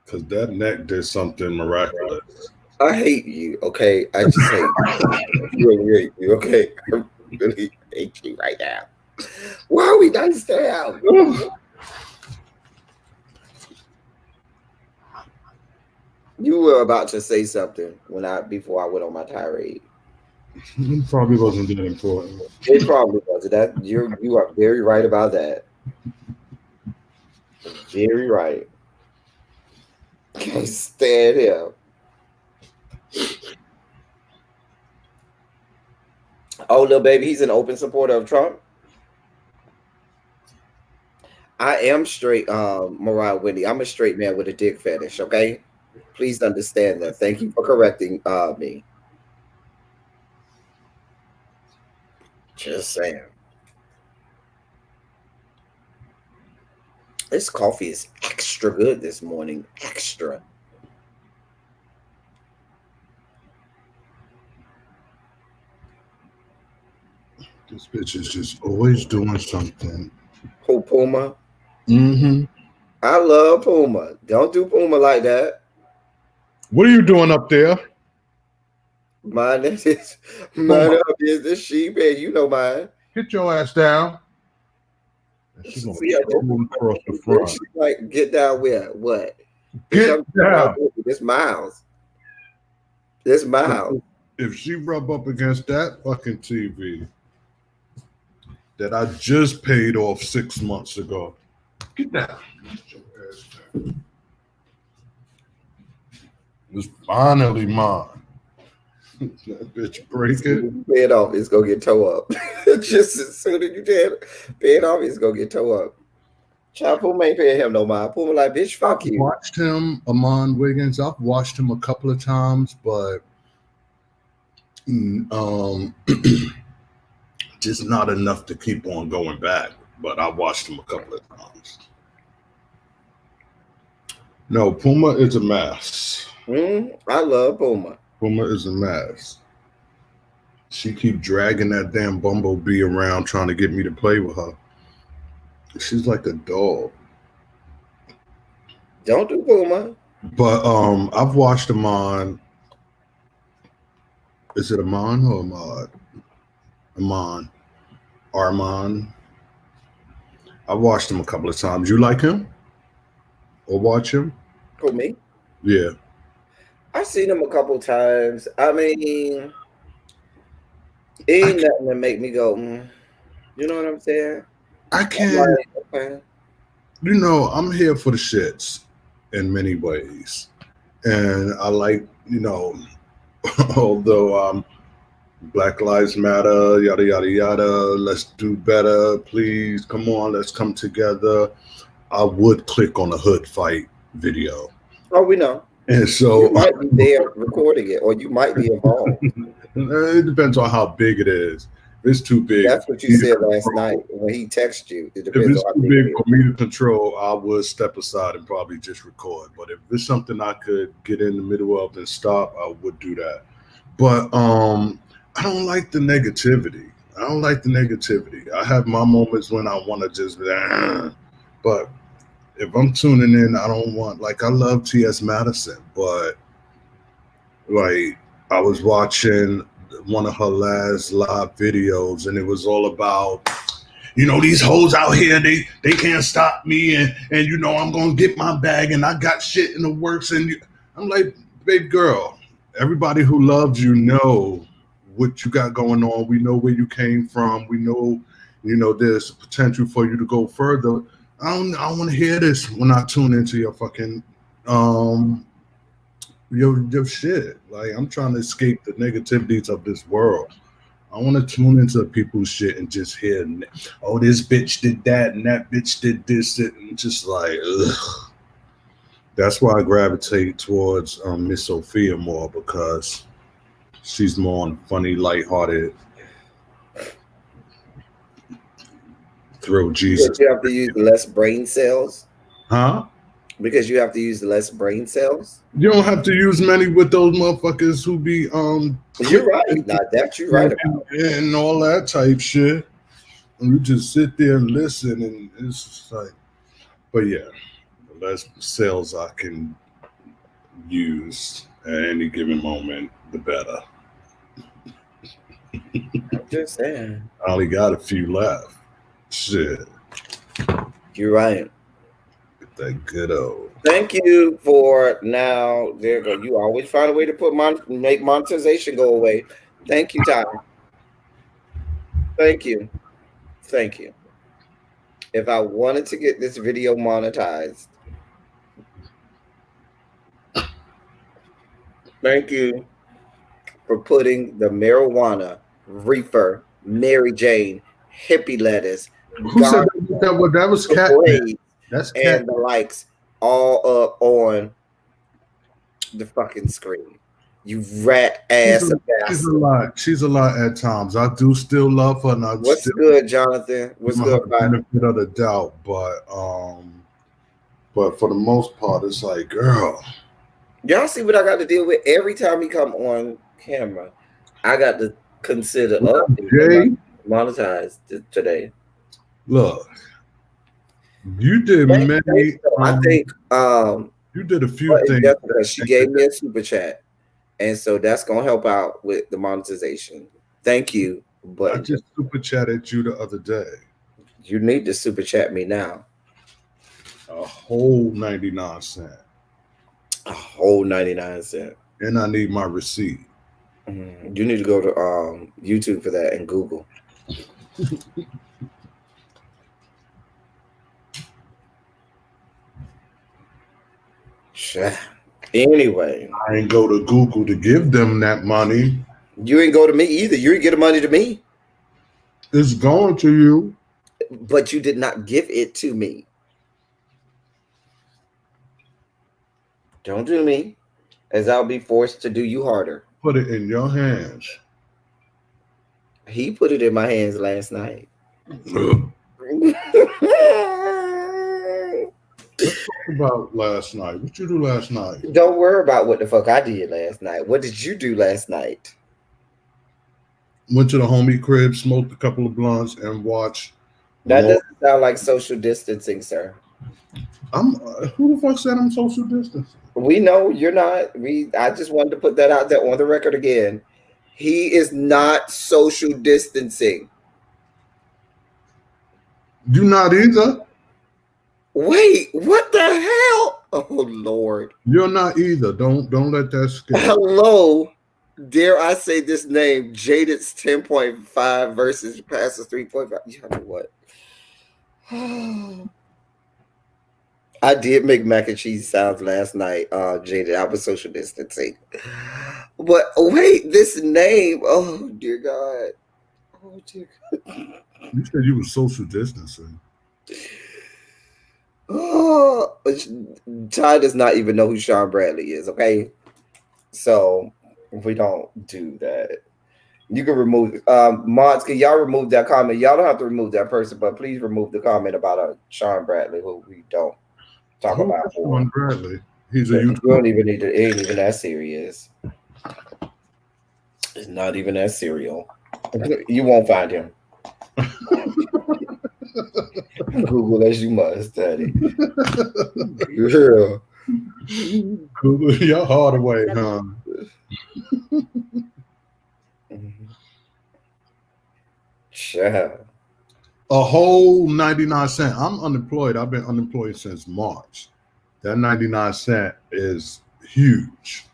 Because that neck did something miraculous.
I hate you, okay? I just hate you. I really hate you, okay? I really hate you right now. Why are we nice down? You were about to say something before I went on my tirade.
It probably wasn't that important.
It probably was. You are very right about that. Very right. Can't stand him. Oh, little baby, he's an open supporter of Trump. I am straight, Mariah Wendy. I'm a straight man with a dick fetish, okay? Please understand that. Thank you for correcting me. Just saying. This coffee is extra good this morning. Extra.
This bitch is just always doing something.
Who, Puma?
Mm-hmm.
I love Puma. Don't do Puma like that.
What are you doing up there?
Mine is the sheep, and you know mine.
Get your ass down. She's gonna roll across the front.
She's like, get down where? What?
Get down.
This Miles. This Miles.
If she rub up against that fucking TV that I just paid off 6 months ago, get down. Get your ass down. It's finally mine. That bitch break it.
Pay it off, it's gonna get towed up. Just as soon as you pay it off, it's gonna get towed up. Child, Puma ain't paying him no mind. Puma like, bitch, fuck you.
I've watched him, Amon Wiggins. I've watched him a couple of times, but just not enough to keep on going back. But I watched him a couple of times. No, Puma is a mess.
I love Puma.
Puma is a mess. She keep dragging that damn bumblebee around trying to get me to play with her. She's like a dog.
Don't do Puma.
But I've watched Amon. Is it Amon or Ahmad? Amon. Armand. I've watched him a couple of times. You like him? Or watch him?
Who, me?
Yeah.
I've seen him a couple times. I mean, ain't nothing to make me go, You know what I'm saying?
I can't.
Okay.
You know, I'm here for the shits in many ways. And I like, although Black Lives Matter, yada, yada, yada, let's do better, please, come on, let's come together. I would click on a hood fight video.
Oh, we know.
And so
you might be there recording it, or you might be involved.
It depends on how big it is. If it's too big.
That's what you said last night when he texted you. It depends
if it's
on
too big for me to control, I would step aside and probably just record. But if it's something I could get in the middle of and stop, I would do that. But I don't like the negativity. I have my moments when I want to just, but if I'm tuning in, I don't want, like, I love T.S. Madison, but like I was watching one of her last live videos and it was all about, these hoes out here, they can't stop me and I'm going to get my bag and I got shit in the works. And I'm like, babe girl, everybody who loves you know what you got going on. We know where you came from. We know, there's potential for you to go further. I don't want to hear this when I tune into your fucking your shit. Like, I'm trying to escape the negativities of this world. I want to tune into people's shit and just hear, oh, this bitch did that and that bitch did this, and just like, ugh. That's why I gravitate towards Miss Sophia more because she's more on funny, lighthearted, throw
Because
Jesus,
you have to use less brain cells.
huh?
Because you have to use less brain cells.
You don't have to use many with those motherfuckers who be
You're
quick
right. Now that you're right about.
and all that type shit. And you just sit there and listen, and it's just like, but yeah, the less cells I can use at any given moment, the better.
I'm just saying.
I only got a few left. Shit,
You're right.
get that good old.
Thank you for now. There you go. You always find a way to make monetization go away. Thank you, Ty. Thank you. Thank you. If I wanted to get this video monetized, thank you for putting the marijuana, reefer, Mary Jane, hippie lettuce,
Who said
ganja,
that was
the
cat?
braids,
That's cat.
and the likes all up on the fucking screen. You rat
She's
ass
a, she's a
bastard.
lot. She's a lot at times. I do still love her, and I
What's
still
good, Jonathan? What's
give her
good,
the
bye?
benefit of the doubt. But for the most part, it's like, girl,
Y'all see what I got to deal with every time he come on camera. I got to consider
Jay,
monetized today.
look, you did many.
I think
You did a few things.
Jessica, she gave me a super chat, and so that's gonna help out with the monetization. Thank you, but
I just super chatted you the other day.
you need to super chat me now.
A whole 99 cents.
A whole 99 cents.
And I need my receipt.
You need to go to YouTube for that and Google. Anyway,
I ain't go to Google to give them that money.
you ain't go to me either. You ain't get the money to me.
It's going to you.
But you did not give it to me. Don't do me, as I'll be forced to do you harder.
Put it in your hands.
He put it in my hands last night.
Let's talk about last night. What you do last night?
Don't worry about what the fuck I did last night. What did you do last night?
Went to the homie crib, smoked a couple of blunts, and watched.
That doesn't sound like social distancing, sir.
Who the fuck said I'm social distancing?
We know you're not. I just wanted to put that out there on the record again. He is not social distancing.
You not either.
Wait, what the hell? Oh Lord.
You're not either. Don't let that scare you.
Hello. Dare I say this name? Jaded's 10.5 versus Pastor's 3.5. You know what? I did make mac and cheese sounds last night, Jaded. I was social distancing. But wait, this name. Oh dear God. Oh dear God.
You said you were social distancing.
Oh, Ty does not even know who Sean Bradley is, okay? So we don't do that. You can remove mods. Can y'all remove that comment? Y'all don't have to remove that person, but please remove the comment about Sean Bradley, who we don't talk about.
Sean Bradley. He's a
You
YouTuber.
don't even need to. It ain't even that serious. It's not even that serial. You won't find him. Google as you must, Daddy. Girl.
Google your hard way, huh?
Sure.
A whole 99 cents. I'm unemployed. I've been unemployed since March. That 99 cents is huge.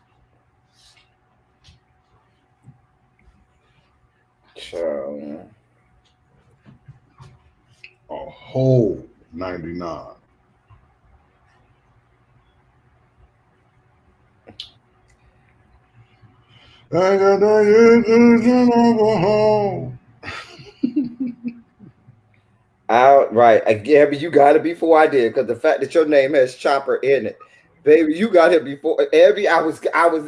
Sure.
A whole 99. I got that alcohol.
Right. Gabby, you got it before I did, because the fact that your name has Chopper in it, baby, you got it before Abby. I was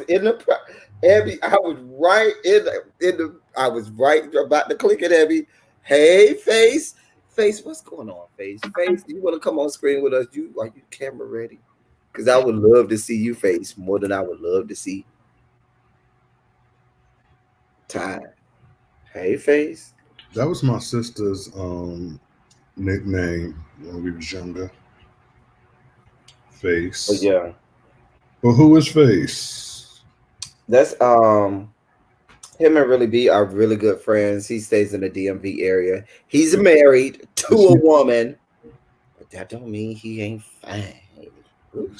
in the Abby. I was right in the. I was right about to click it, Abby. Hey, face, what's going on, face? Do you want to come on screen with us? Are you camera ready? Because I would love to see you, face, more than I would love to see Ty. Hey, face.
That was my sister's nickname when we was younger.
But
Face.
yeah,
But who is Face?
that's him and Really B are really good friends. He stays in the DMV area. He's married to
Is
a
he,
woman, but that don't mean he ain't fine. Ooh,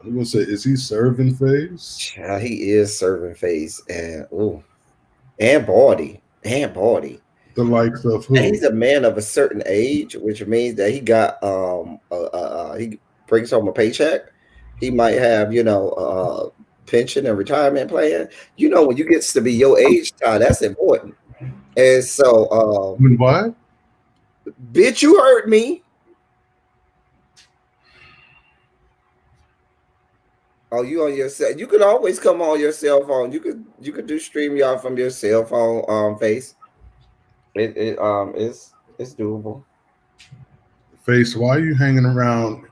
I'm gonna say, is he serving Face?
child, he is serving face and ooh, and body.
The likes of
And
who?
he's a man of a certain age, which means that he got he brings home a paycheck. He might have pension and retirement plan. When you gets to be your age, Ty, that's important. And so,
When what?
bitch, you heard me. Oh, you on your cell? You could always come on your cell phone. You could do stream y'all from your cell phone face. It's doable.
Face, why are you hanging around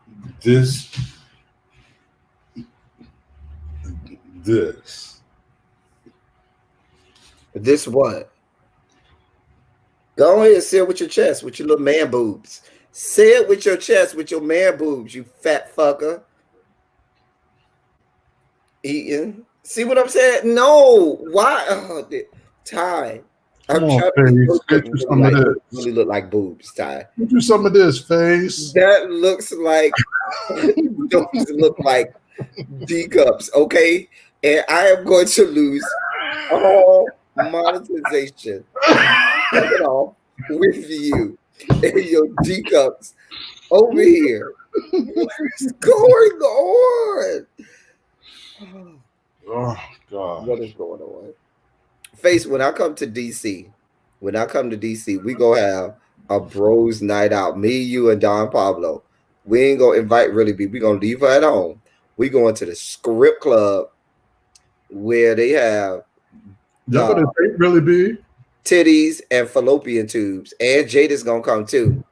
this this?
This what? Go ahead and say it with your chest, with your little man boobs. Say it with your chest, with your man boobs, you fat fucker. Eating. See what I'm saying? No. Why? Oh, Ty.
Come
I'm
on,
trying to make
Face.
those
Get
look
you
really
some of
like
this.
really look like boobs, Ty.
Get you some of this, Face.
That looks like those look like D cups, okay? And I am going to lose all monetization. Take it off with you and your D cups over here. What is going on?
Oh God.
What is going on? Face, when I come to DC, we gonna have a bros night out. Me, you, and Don Pablo. We ain't gonna invite Really B. We gonna leave her at home. We going to the script club where they have
Y'all
uh,
gonna take Really B?
titties and fallopian tubes, and Jada's gonna come too.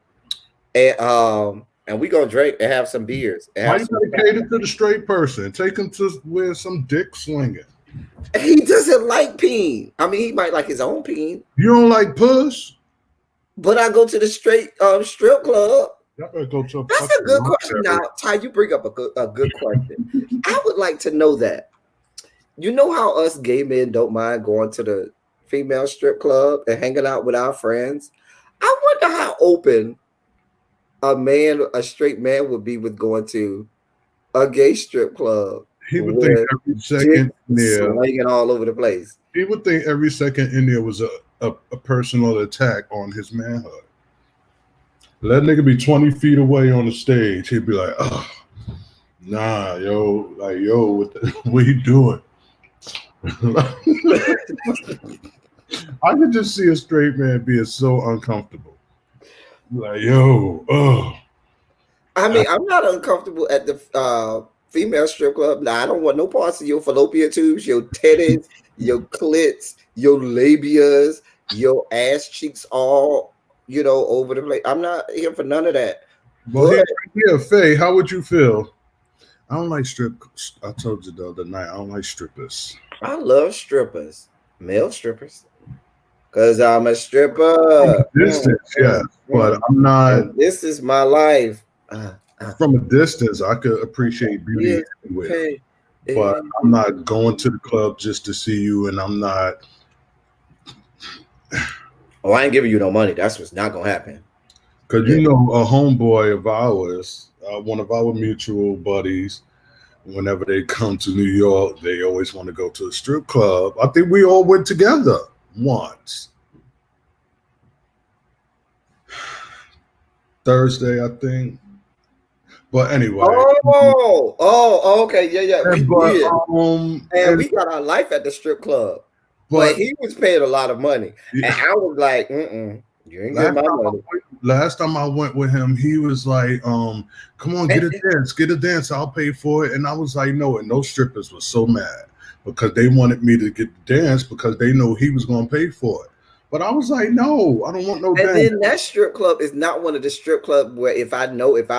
And we gonna drink and have some beers and
Why
have
you
some.
gotta cater to the straight person? Take him to where some dick swinging.
He doesn't like peen. I mean, he might like his own peen,
You don't like puss?
but I go to the straight strip club.
Y'all better go to a
That's
fucking
a good question.
library.
Now, Ty, you bring up a good question. I would like to know that. You know how us gay men don't mind going to the female strip club and hanging out with our friends? I wonder how open a straight man would be with going to a gay strip club
He would think
with
every
dick
second in there.
swinging all over the place.
He would think every second in there was a personal attack on his manhood. Let nigga be 20 feet away on the stage. He'd be like, oh, nah, yo, like, yo, what you doing? I could just see a straight man being so uncomfortable. Like, yo, oh.
I mean, I'm not uncomfortable at the female strip club. Nah, I don't want no parts of your fallopian tubes, your titties, your clits, your labias, your ass cheeks all, over the place. I'm not here for none of that.
Well,
But
here, Faye, how would you feel? I don't like strip. I told you the other night, I don't like strippers.
I love strippers, male strippers, because I'm a
From
stripper.
a distance, yes, but I'm not.
And this is my life.
From a distance, I could appreciate beauty
Yeah,
anywhere,
okay.
but I'm not going to the club just to see you, and I'm not.
Oh, I ain't giving you no money. That's what's not gonna happen.
Because
Yeah.
a homeboy of ours, one of our mutual buddies, whenever they come to New York, they always want to go to a strip club. I think we all went together once. Thursday, I think. But anyway,
Okay, yeah, we
and but
did, and
and
we got our life at the strip club, but
but
he was paying a lot of money,
yeah,
and I was like, you ain't getting
last
my
time
money.
last time I went with him, he was like, come on, get a dance, I'll pay for it. And I was like, no, and those strippers were so mad because they wanted me to get the dance because they know he was gonna pay for it. But I was like, no, I don't want no
And
dance.
then that strip club is not one of the strip club where if I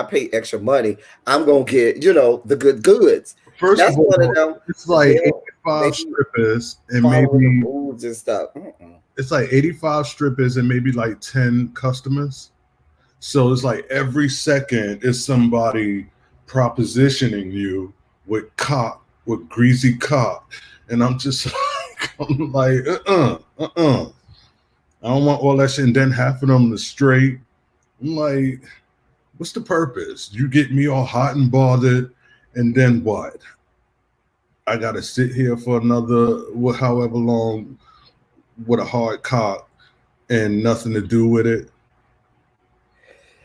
pay extra money, I'm gonna get, the good goods.
First
That's
of
one of
all,
them.
it's like
They
85
be
strippers and
following the
maybe
rules and stuff. Mm-mm.
it's like 85 strippers and maybe like 10 customers. So it's like every second is somebody propositioning you with greasy cock. And I'm just like, I don't want all that shit. And then half of them is straight. I'm like, what's the purpose? You get me all hot and bothered, and then what? I gotta sit here for another however long with a hard cock and nothing to do with it.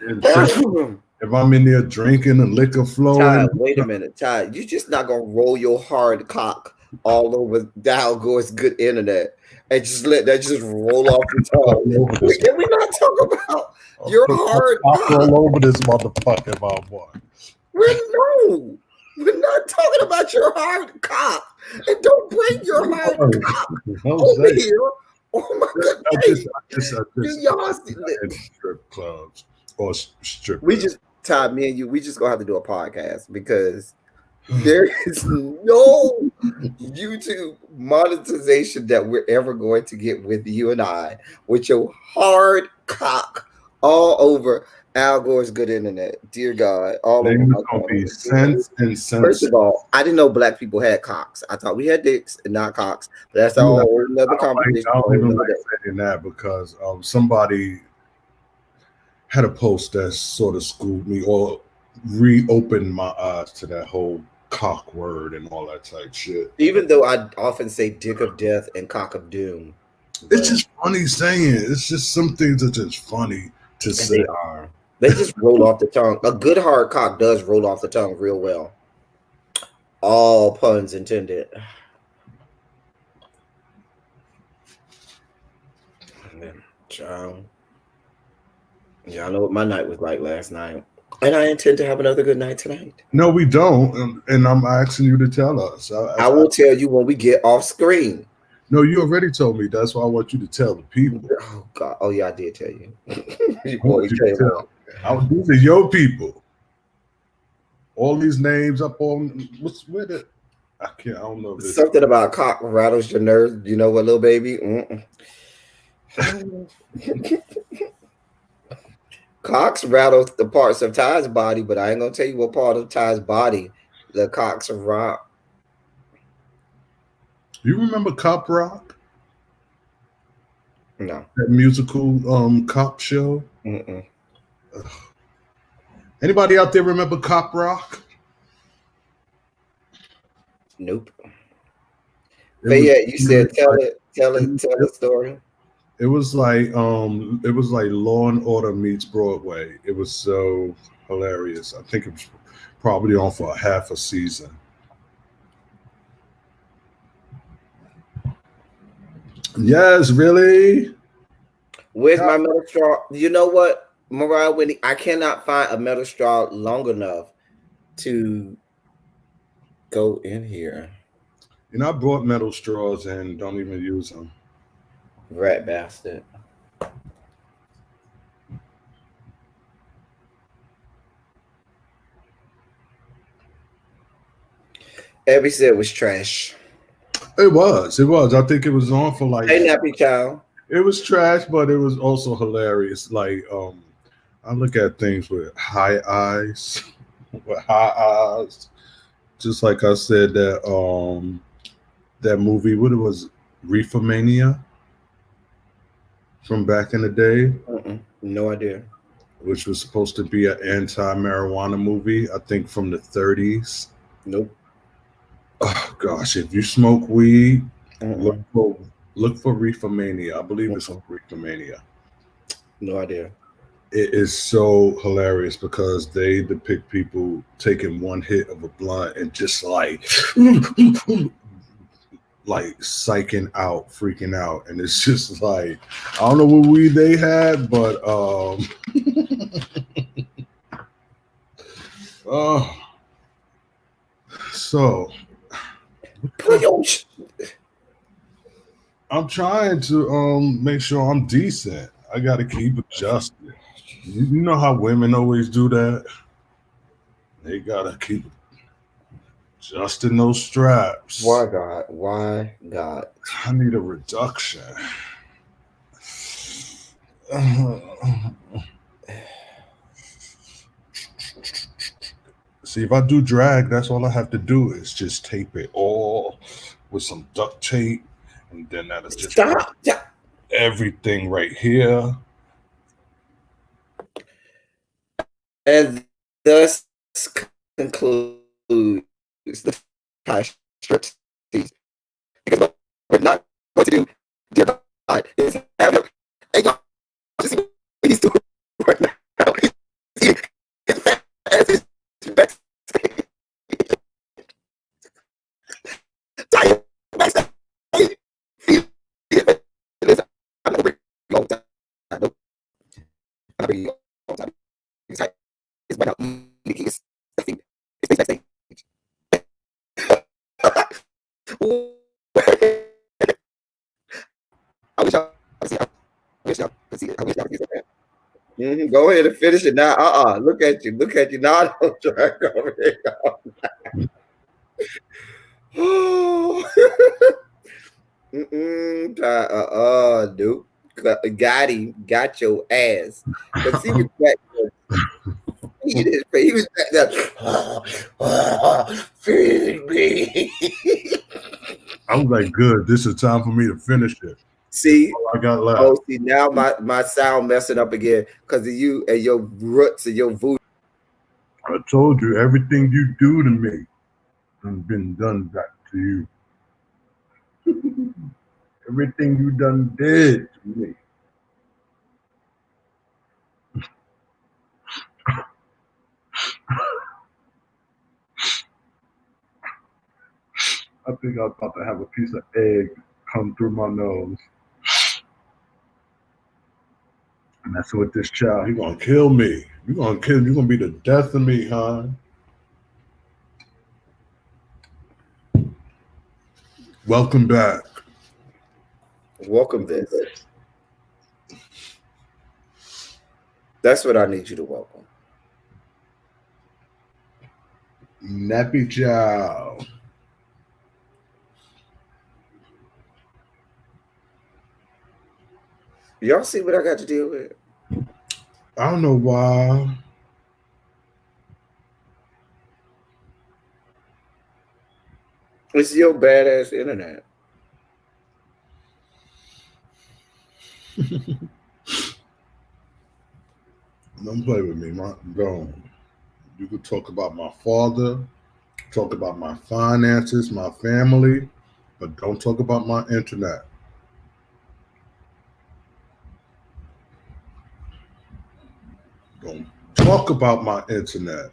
And so if I'm in there drinking and liquor
Ty,
flowing,
wait a minute, Ty. You just not gonna roll your hard cock all over Dow Gore's good internet and just let that just roll off the tongue.
all over this,
Can we not talk about
I'll
your
put my
hard
cock
cock?
all over this motherfucker if I want.
We're not talking about your hard cock. And don't bring your hard cock over here. Oh my goodness. Y'all
In strip clubs or
we
strippers.
just Todd, me and you, we just gonna have to do a podcast because there is no YouTube monetization that we're ever going to get with you and I with your hard cock all over Al Gore's good internet. Dear God, all over
Then
my
it's gonna be
phone.
sense and
First
sense.
of all, I didn't know black people had cocks. I thought we had dicks and not cocks. But that's a
Yeah,
whole another conversation.
I don't even like saying that because somebody had a post that sort of schooled me or reopened my eyes to that whole cock word and all that type shit.
Even though I often say dick of death and cock of doom.
It's just funny saying it. It's just some things are just funny to say.
They are. They just roll off the tongue. A good hard cock does roll off the tongue real well. All puns intended. Child. Y'all know what my night was like last night. And I intend to have another good night tonight.
No, we don't. And I'm asking you to tell us.
I will tell you when we get off screen.
No, you already told me. That's why I want you to tell the people.
Oh God! Oh yeah, I did tell you.
These are your people. All these names up on what's with it? I don't know.
Something about cock rattles your nerves. You know what, little baby? Cocks rattles the parts of Ty's body, but I ain't gonna tell you what part of Ty's body the cocks rock.
You remember Cop Rock?
No.
That musical cop show? Anybody out there remember Cop Rock?
Nope. But yeah, you said tell the story.
It was like Law and Order meets Broadway. It was so hilarious. I think it was probably on for half a season. Yes, really?
Where's my metal straw? You know what, Mariah Whitney? I cannot find a metal straw long enough to go in here.
You know, I brought metal straws and don't even use them.
Rat bastard. Abby said it was trash.
It was. I think it was on for like.
Hey, Nappy Child.
It was trash, but it was also hilarious. Like, I look at things with high eyes, Just like I said that that movie, what it was, Reefer Mania from back in the day.
No idea.
Which was supposed to be an anti-marijuana movie, I think from the 30s.
Nope.
Oh gosh, if you smoke weed, look for Reefer Mania. I believe it's called Reefer Mania.
No idea.
it is so hilarious because they depict people taking one hit of a blunt and just like psyching out, freaking out, and it's just like I don't know what weed they had, but uh, so I'm trying to make sure I'm decent. I got to keep adjusting. You know how women always do that. They gotta keep adjusting those straps.
Why God? Why God?
I need a reduction. See, if I do drag, that's all I have to do is just tape it all with some duct tape, and then that'll just hold
Stop. Yeah.
everything right here.
And thus concludes the cash strips because what we're not going to do, dear God, is have him. And y'all just see what he's doing right now. He's fat as his back. Tired backstage. I'm gonna bring you all the time. Nope. I'm gonna bring you all the time. He's right. It's right now. He is. It's backstage. I wish y'all could see. I wish y'all could see it. I wish y'all could see it. Go ahead and finish it now. Look at you. Look at you. Now don't try over here. Oh. Dude. Got him. Got your ass. But see me back. He was back there. Feed me.
I was like, good. This is time for me to finish it.
See,
All I got left.
oh, see now my sound messing up again because of you and your roots and your voodoo.
I told you everything you do to me has been done back to you. Everything you done did to me. I think I'm about to have a piece of egg come through my nose. And that's what this child, he gonna kill me. You gonna kill, you gonna be the death of me, huh? Welcome back.
Welcome this. That's what I need you to welcome.
Nappy chow.
Y'all see what I got to deal with?
I don't know why.
It's your badass internet.
Don't play with me, man. Don't. You could talk about my father, talk about my finances, my family, but don't talk about my internet. Don't talk about my internet.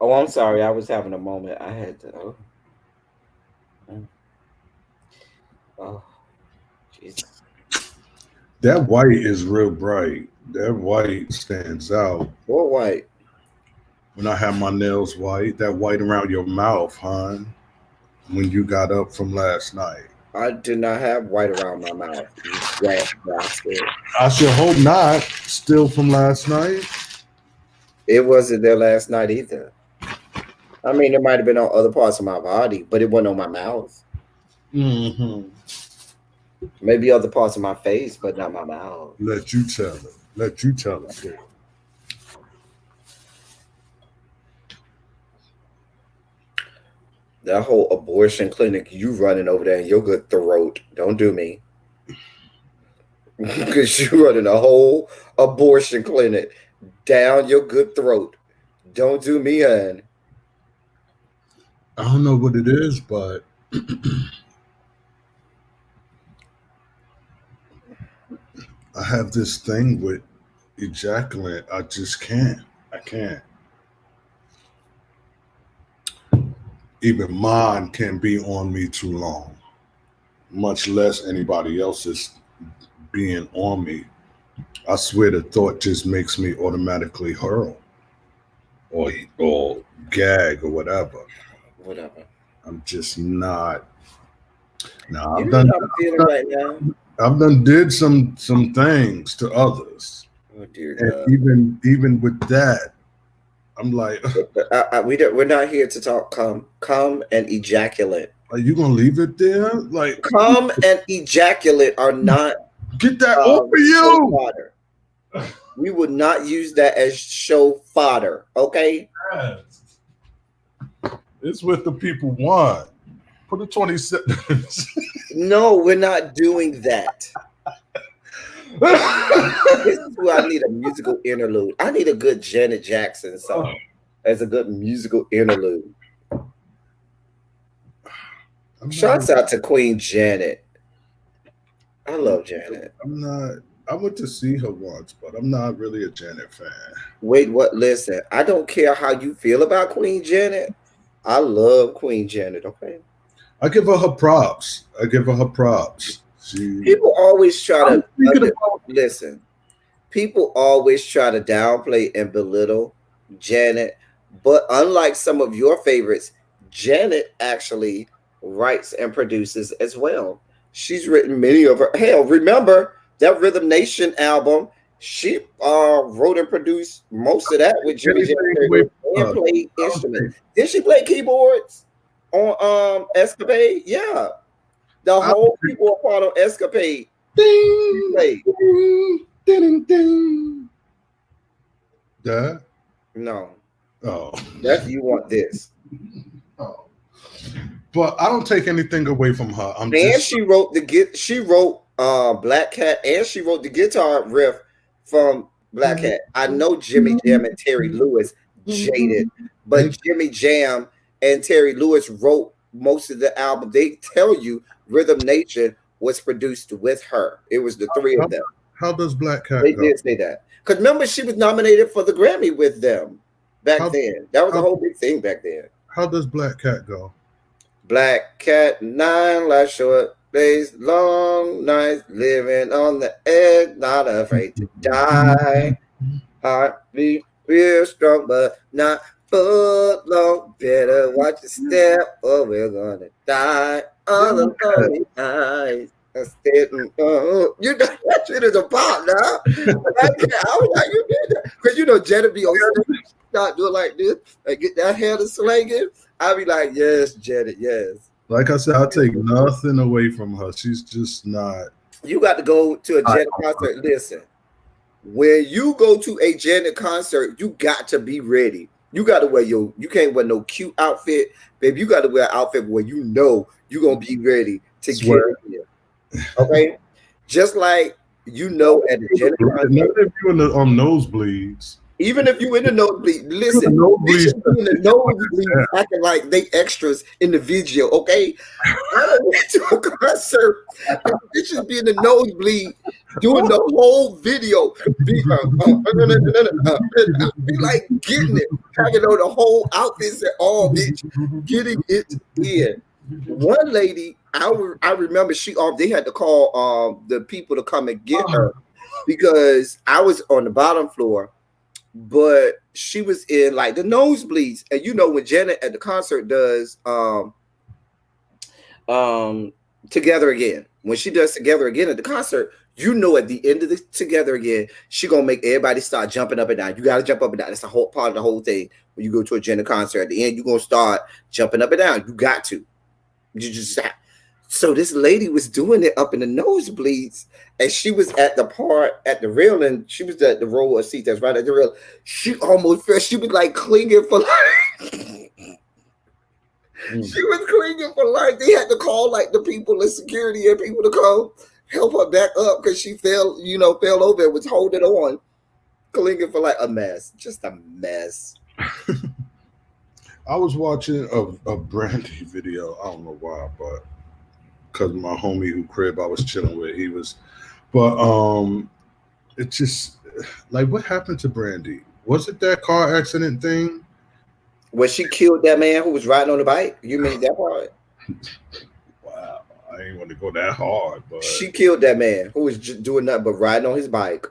Oh, I'm sorry. I was having a moment. I had to. Oh, mm, oh Jesus.
That white is real bright. That white stands out.
Or white.
When I have my nails white, that white around your mouth, hon, when you got up from last night.
I did not have white around my mouth. You rat bastard.
I should hope not. Still from last night.
It wasn't there last night either. I mean, it might have been on other parts of my body, but it wasn't on my mouth.
Mm-hmm.
Maybe other parts of my face, but not my mouth.
Let you tell it. Let you tell it. Kid.
That whole abortion clinic you running over there in your good throat. Don't do me. Because you running a whole abortion clinic down your good throat. Don't do me, hun.
I don't know what it is, but I have this thing with ejaculate. I just can't. I can't. Even mine can be on me too long, much less anybody else's being on me. I swear the thought just makes me automatically hurl or gag or whatever.
Whatever.
I'm just not. Now
You know what I'm feeling right now?
I've done did some things to others,
Oh dear
and
God.
even with that, I'm like,
We're not here to talk come and ejaculate.
are you gonna leave it there? Like,
Come and ejaculate are not
get that over
show
you.
fodder. We would not use that as show fodder. Okay.
It's what the people want. Put a 27.
No, we're not doing that. This is where I need a musical interlude. I need a good Janet Jackson song as a good musical interlude. Shouts out to Queen Janet. I love Janet.
I'm not. I went to see her once, but I'm not really a Janet fan.
Wait, what? Listen, I don't care how you feel about Queen Janet. I love Queen Janet. Okay.
I give her her props. I give her her props.
People always try to
about,
listen. People always try to downplay and belittle Janet, but unlike some of your favorites, Janet actually writes and produces as well. She's written many of her. Hell, remember that Rhythm Nation album? She wrote and produced most of that with Jimmy Jam and played instruments. Did she play keyboards on Escapade? Yeah. The whole people are part of Escapade.
Ding, ding, ding, ding. That?
No.
Oh.
That's you want this.
Oh. But I don't take anything away from her.
She wrote Black Cat, and she wrote the guitar riff from Black Cat. I know Jimmy Jam and Terry Lewis jaded, but Jimmy Jam and Terry Lewis wrote most of the album. They tell you Rhythm Nation was produced with her. It was the three of them.
How does Black Cat
go? Did say that. Because remember, she was nominated for the Grammy with them back then. That was a whole big thing back then.
How does Black Cat go?
Black cat, 9 life short days, long nights, living on the edge, not afraid to die. Heartbeat real strong, but not for long. Better watch your step, or we're gonna die on the lonely nights. You know that shit is a pop now. I was like, you did that because Janet be on stage, not do it like this, like get that hair to slanging. I'll be like, yes, Janet, yes.
Like I said, I take nothing away from her. She's just not.
You got to go to a Janet concert. Listen, when you go to a Janet concert, you got to be ready. You got to wear you can't wear no cute outfit, baby. You got to wear an outfit where you're going to be ready to get here. Okay? Just like at the Janet concert.
Not if you're in the nosebleeds.
Even if you in the nosebleed, listen, bitches in the nosebleed acting like they extras in the video, okay? I don't went to a concert, bitches be in the nosebleed doing the whole video. Be like getting it, packing on the whole outfits and all, bitch, getting it in. One lady, I remember they had to call the people to come and get her because I was on the bottom floor. But she was in like the nosebleeds, and when Janet at the concert does Together Again, when she does Together Again at the concert, at the end of the Together Again, she gonna make everybody start jumping up and down. You gotta jump up and down. That's the whole part of the whole thing. When you go to a Janet concert, at the end, you're gonna start jumping up and down. You got to. You just. So this lady was doing it up in the nosebleeds, and she was at the part at the rail, and she was at the row of seats that's right at the rail. She almost fell. She was like clinging for life. She was clinging for life. They had to call like the people, the security and people to come help her back up because she fell over and was holding on, clinging for like a mess, just a mess.
I was watching a Brandy video. I don't know why, but because my homie who crib I was chilling with, it's just like what happened to Brandy? Was it that car accident thing?
When she killed that man who was riding on the bike, you mean that part?
Wow, I ain't want to go that hard,
She killed that man who was doing nothing but riding on his bike.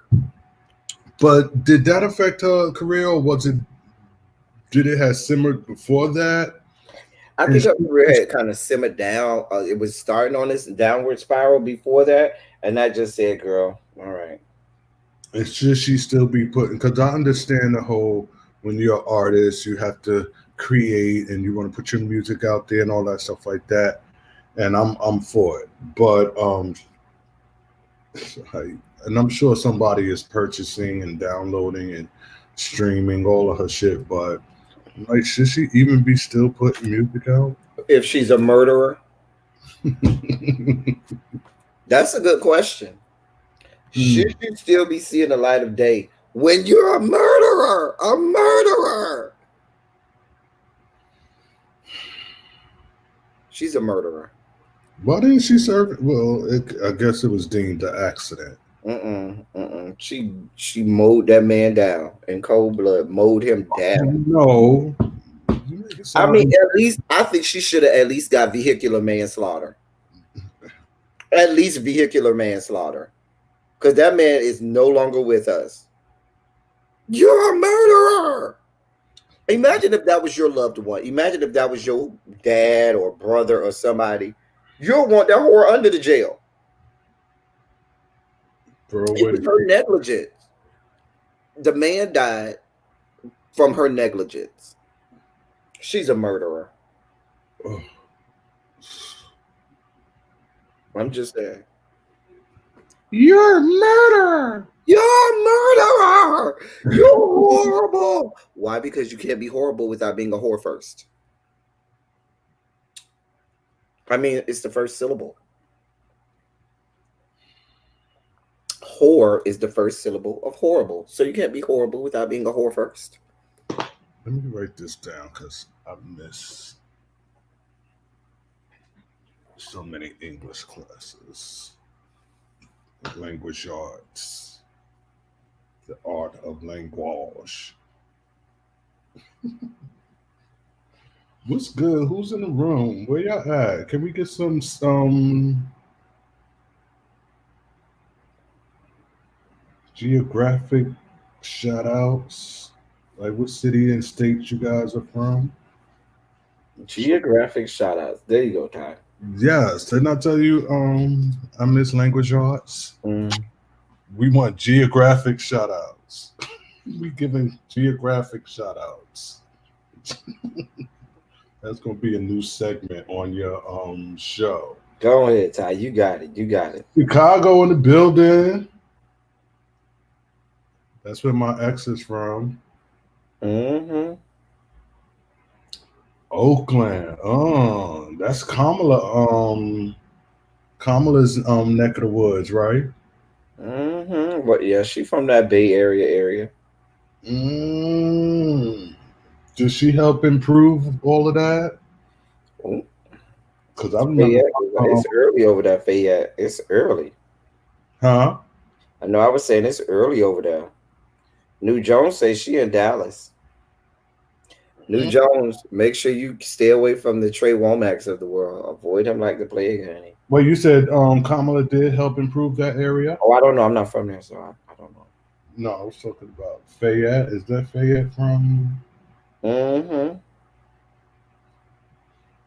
but did that affect her career, or was it? Did it have simmered before that?
I
And
think her career had kind of simmered down. It was starting on this downward spiral before that, and I just said, "Girl, all right."
should she still be putting? Because I understand the whole when you're an artist, you have to create and you want to put your music out there and all that stuff like that. And I'm for it, but I, and I'm sure somebody is purchasing and downloading and streaming all of her shit. But like, should she even be still putting music out?
If she's a murderer, that's a good question.
Hmm.
Should you still be seeing the light of day when you're a murderer? A murderer. She's a murderer.
Why didn't she serve? Well, I guess it was deemed an accident.
She mowed that man down in cold blood. Mowed him down.
No, you make it
I
sound
mean, at least I think she should have at least got vehicular manslaughter. At least vehicular manslaughter, because that man is no longer with us. You're a murderer. Imagine if that was your loved one. Imagine if that was your dad or brother or somebody. You'll want that whore under the jail.
bro.
It was
Wait,
her negligence. The man died from her negligence. She's a murderer.
oh,
I'm just saying.
you're a murderer.
You're a murderer. You're horrible. Why? Because you can't be horrible without being a whore first. I mean, it's the first syllable. Whore is the first syllable of horrible. So you can't be horrible without being a whore first.
Let me write this down because I miss so many English classes, language arts, the art of language. What's good? Who's in the room? Where y'all at? Can we get some geographic shout outs? Like what city and state you guys are from?
Geographic shout outs. There you go, Ty.
Yes, didn't I tell you I miss language arts?
Mm.
We want geographic shout outs. We giving geographic shout outs. That's gonna be a new segment on your show.
Go ahead, Ty. You got it. You got it.
Chicago in the building. That's where my ex is from.
Mm-hmm.
Oakland. Oh, that's Kamala. Kamala's neck of the woods, right?
Mm-hmm. But yeah, she from that Bay Area.
Mm. Does she help improve all of that?
Ooh,
Because I remember,
Fayette. It's early over there, Fayette. It's early.
huh?
I know I was saying it's early over there. New Jones says she in Dallas. New Jones, make sure you stay away from the Trey Womacs of the world. Avoid him like the plague, honey.
Well, you said Kamala did help improve that area.
Oh, I don't know. I'm not from there, so I don't know.
No, I was talking about Fayette. Is that Fayette from?
Mm-hmm.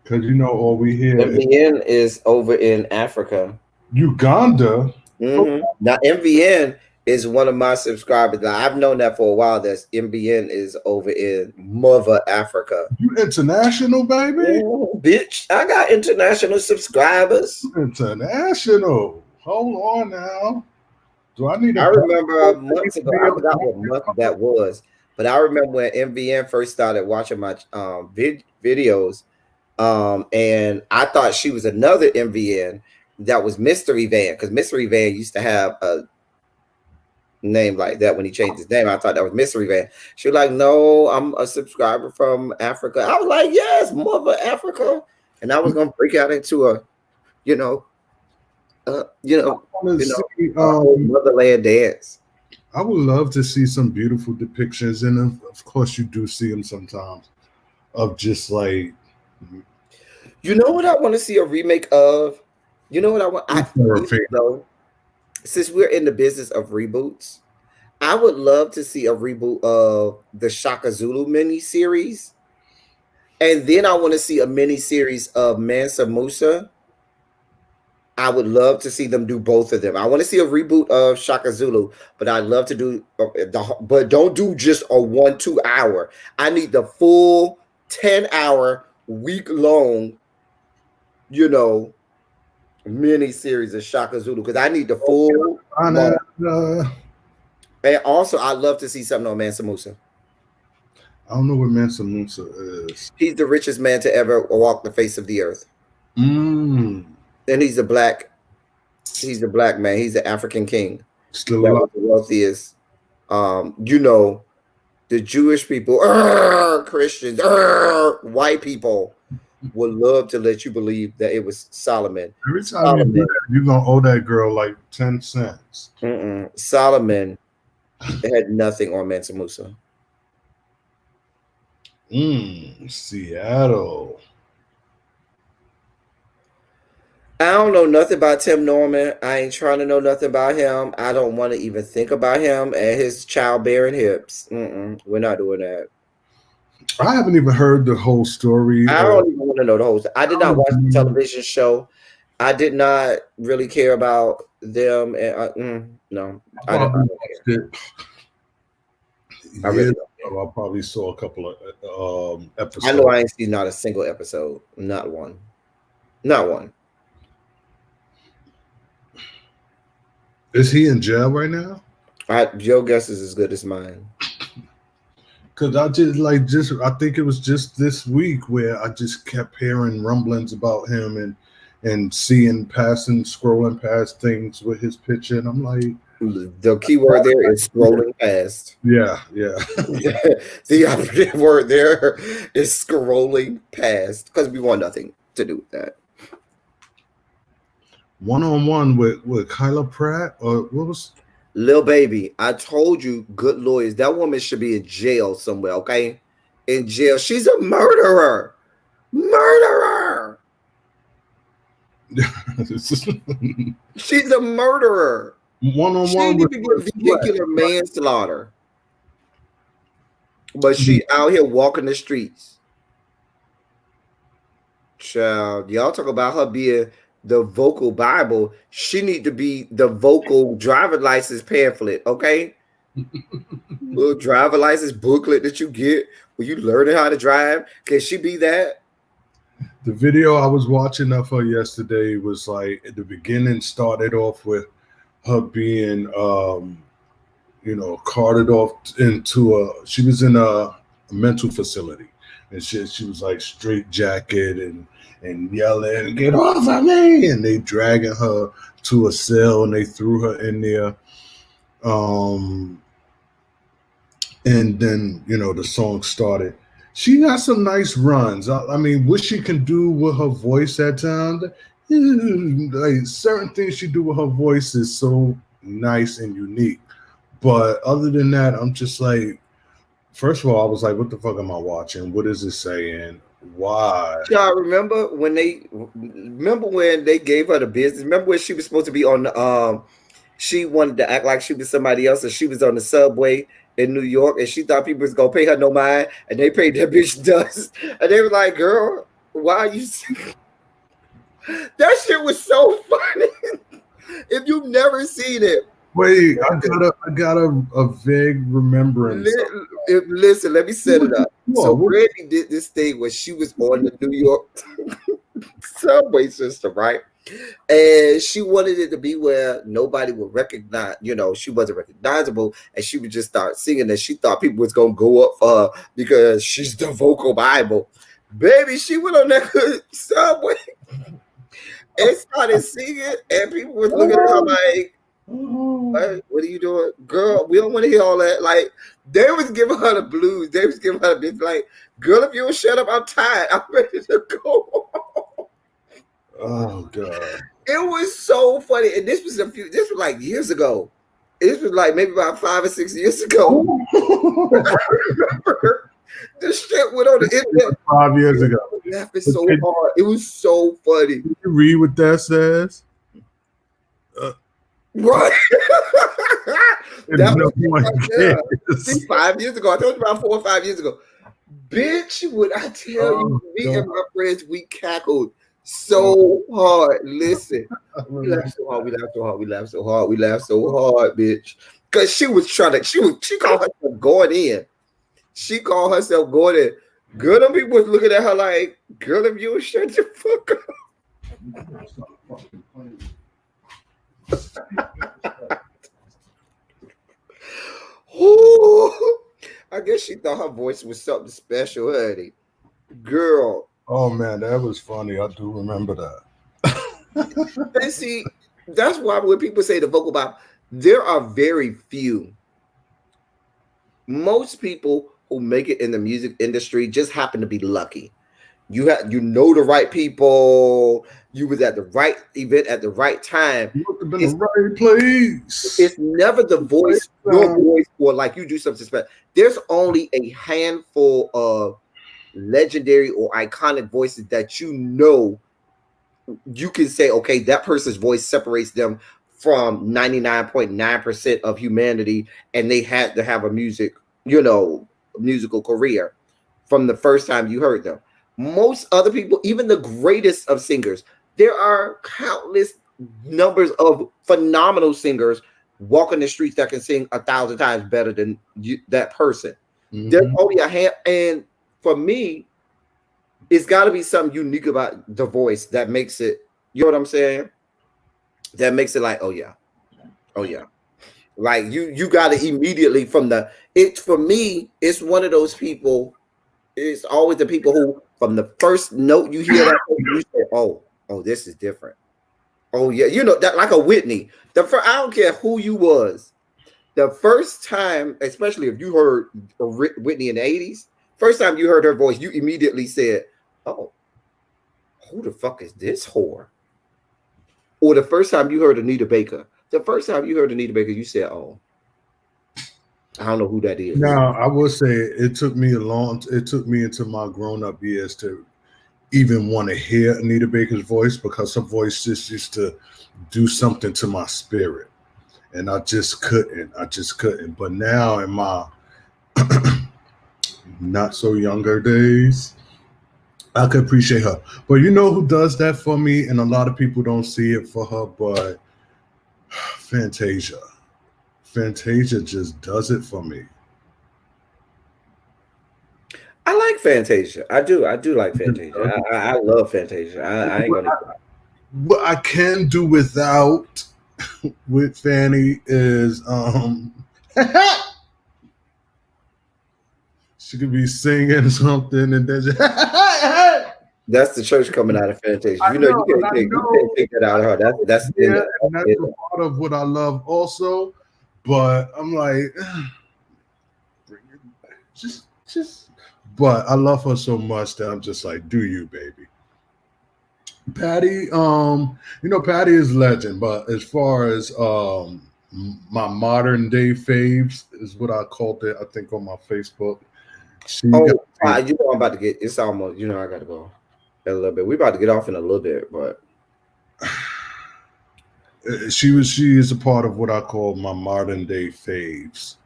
Because you know, all we hear is
MVN is over in Africa.
Uganda.
Mm-hmm. Now, MVN is one of my subscribers. Now, I've known that for a while. That MVN is over in Mother Africa.
You international, baby?
Bitch, I got international subscribers.
International. Hold on now. Do I need?
I remember months ago. I forgot what month that was, but I remember when MVN first started watching my videos, and I thought she was another MVN that was Mystery Van, because Mystery Van used to have a name like that when he changed his name. I thought that was Mystery Van. She was like, "No, I'm a subscriber from Africa." I was like, "Yes, Mother Africa," and I was gonna break out into a, you know,
see,
motherland dance.
I would love to see some beautiful depictions, and of course, you do see them sometimes of just like
You know what I want to see a remake of? You know what I want? Even
therapy.
though since we're in the business of reboots, I would love to see a reboot of the Shaka Zulu miniseries. And then I want to see a miniseries of Mansa Musa. I would love to see them do both of them. I want to see a reboot of Shaka Zulu, but I'd love to do but don't do just a 1 2 hour. I need the full 10 hour, week long, you know, mini series of Shaka Zulu because I need the full
Honor,
month. And also, I'd love to see something on Mansa Musa.
I don't know what Mansa Musa is.
He's the richest man to ever walk the face of the earth,
Mm,
and he's a black. He's a black man. He's the African king
still
that
alive.
was the wealthiest. You know, the Jewish people, Christians, white people would love to let you believe that it was Solomon.
Every time you do
Solomon,
that, you're gonna owe that girl like 10 cents.
Solomon had nothing on Mansa Musa.
Seattle.
I don't know nothing about Tim Norman. I ain't trying to know nothing about him. I don't want to even think about him and his childbearing hips. We're not doing that.
I haven't even heard the whole story.
I don't even want to know the whole. I did
I
not
don't
watch the
know.
television show. I did not really care about them. And no,
I
I don't.
probably watched it
I
years
really don't.
ago. I probably saw a couple of
I know
episodes.
I ain't seen not a single episode. Not one. Not one.
Is he in jail right now?
Your guess is as good as mine.
Because I think it was just this week where I just kept hearing rumblings about him and seeing passing, scrolling past things with his picture, and I'm like,
The key word there is scrolling past.
yeah, yeah.
The operative word there is scrolling past because we want nothing to do with that.
One on one with Kyla Pratt or what was?
Lil baby, I told you, good lawyers. That woman should be in jail somewhere. Okay, in jail. She's a murderer. Murderer. She's a murderer.
One on
She
one
didn't
with
even
Chris
get
Pratt.
vehicular manslaughter, but she out here walking the streets. Child, y'all talk about her being the vocal Bible. She need to be the vocal driver license pamphlet, okay? Little driver license booklet that you get when you learning how to drive. Can she be that?
The video I was watching of her yesterday was like at the beginning started off with her being carted off into she was in a mental facility and she was like straight jacket and yelling, "Get off of me!" And they dragging her to a cell and they threw her in there. Um, and then the song started. She got some nice runs. I mean, what she can do with her voice at times, like certain things she do with her voice is so nice and unique. But other than that, I'm just like, first of all, I was like, what the fuck am I watching? What is it saying? Why?
Y'all remember when they gave her the business? Remember when she was supposed to be on the she wanted to act like she was somebody else and she was on the subway in New York and she thought people was gonna pay her no mind and they paid that bitch dust and they were like, girl, why are you that shit was so funny. If you've never seen it,
Wait, I got a vague remembrance.
listen, let me set it up. So
What?
Brandy did this thing where she was on the New York subway system, right? And she wanted it to be where nobody would recognize, she wasn't recognizable, and she would just start singing, and she thought people was gonna go up for her because she's the vocal Bible. Baby, she went on that subway and started singing, and people was looking at her like, what are you doing? Girl, we don't want to hear all that. Like, they was giving her the blues. They was giving her the like, girl, if you don't shut up, I'm tired. I'm ready to go.
Oh god.
It was so funny. And this was like years ago. It was like maybe about 5 or 6 years ago. This shit went on the internet.
5 years ago.
Laughing so hard. It was so funny.
Did you read what that says?
Right. That was
See,
5 years ago. I told you about 4 or 5 years ago. Bitch, when I tell you, me and my friends, we cackled so hard. Listen, we laughed so hard, we laughed so hard, we laughed so hard, we laughed so hard, bitch. Cause she was trying to, she called herself going in. She called herself going in. Girl, them people was looking at her like, girl, if you would shut the fuck up. Ooh, I guess she thought her voice was something special, honey. Girl.
Oh man, that was funny. I do remember that.
And see, that's why when people say the vocal box, there are very few. Most people who make it in the music industry just happen to be lucky. You know the right people. You was at the right event at the right time.
You must have been in the right place.
It's never the voice, your voice, or like you do something special. There's only a handful of legendary or iconic voices that you know. You can say, okay, that person's voice separates them from 99.9% of humanity, and they had to have a musical career from the first time you heard them. Most other people, even the greatest of singers, there are countless numbers of phenomenal singers walking the streets that can sing 1,000 times better than that person. Mm-hmm. There's only a hand, and for me, it's got to be something unique about the voice that makes it, you know what I'm saying? That makes it like, oh yeah. Like you got to immediately for me, it's one of those people. It's always the people who, from the first note you hear that, you say, oh, this is different. Oh yeah, that like a Whitney. I don't care who you was. The first time, especially if you heard Whitney in the 80s, first time you heard her voice, you immediately said, oh, who the fuck is this whore? Or the first time you heard Anita Baker, you said, oh, I don't know who that is.
Now, I will say it took me into my grown-up years to even want to hear Anita Baker's voice, because her voice just used to do something to my spirit. And I just couldn't. But now in my not so younger days, I could appreciate her. But you know who does that for me? And a lot of people don't see it for her, but Fantasia. Fantasia just does it for me.
I like Fantasia. I do like Fantasia. I love Fantasia. I ain't gonna.
What I can do without with Fanny is she could be singing something and then
that's the church coming out of Fantasia. You can't take that out of her. That's
a part of what I love also. But I'm like, bring it back. Just. But I love her so much that I'm just like, do you, baby? Patty, Patty is legend. But as far as my modern day faves is what I called it. I think on my Facebook.
I'm about to get. It's almost. I got to go a little bit. We're about to get off in a little bit, but.
She is a part of what I call my modern day faves.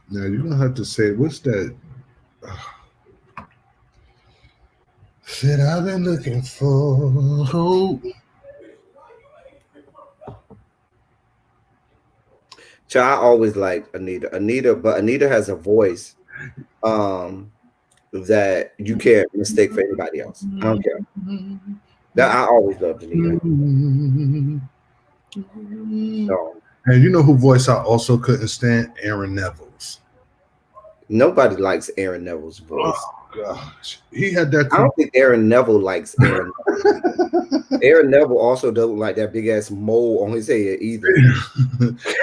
Now you don't have to say what's that. Said I've been looking for.
I always liked Anita, but Anita has a voice. That you can't mistake for anybody else. I don't care. That I always loved Anita. So,
and you know who voice I also couldn't stand? Aaron Neville's.
Nobody likes Aaron Neville's voice.
Oh gosh, he had that.
I don't think Aaron Neville likes Aaron Neville. Aaron Neville also doesn't like that big ass mole on his head either.
He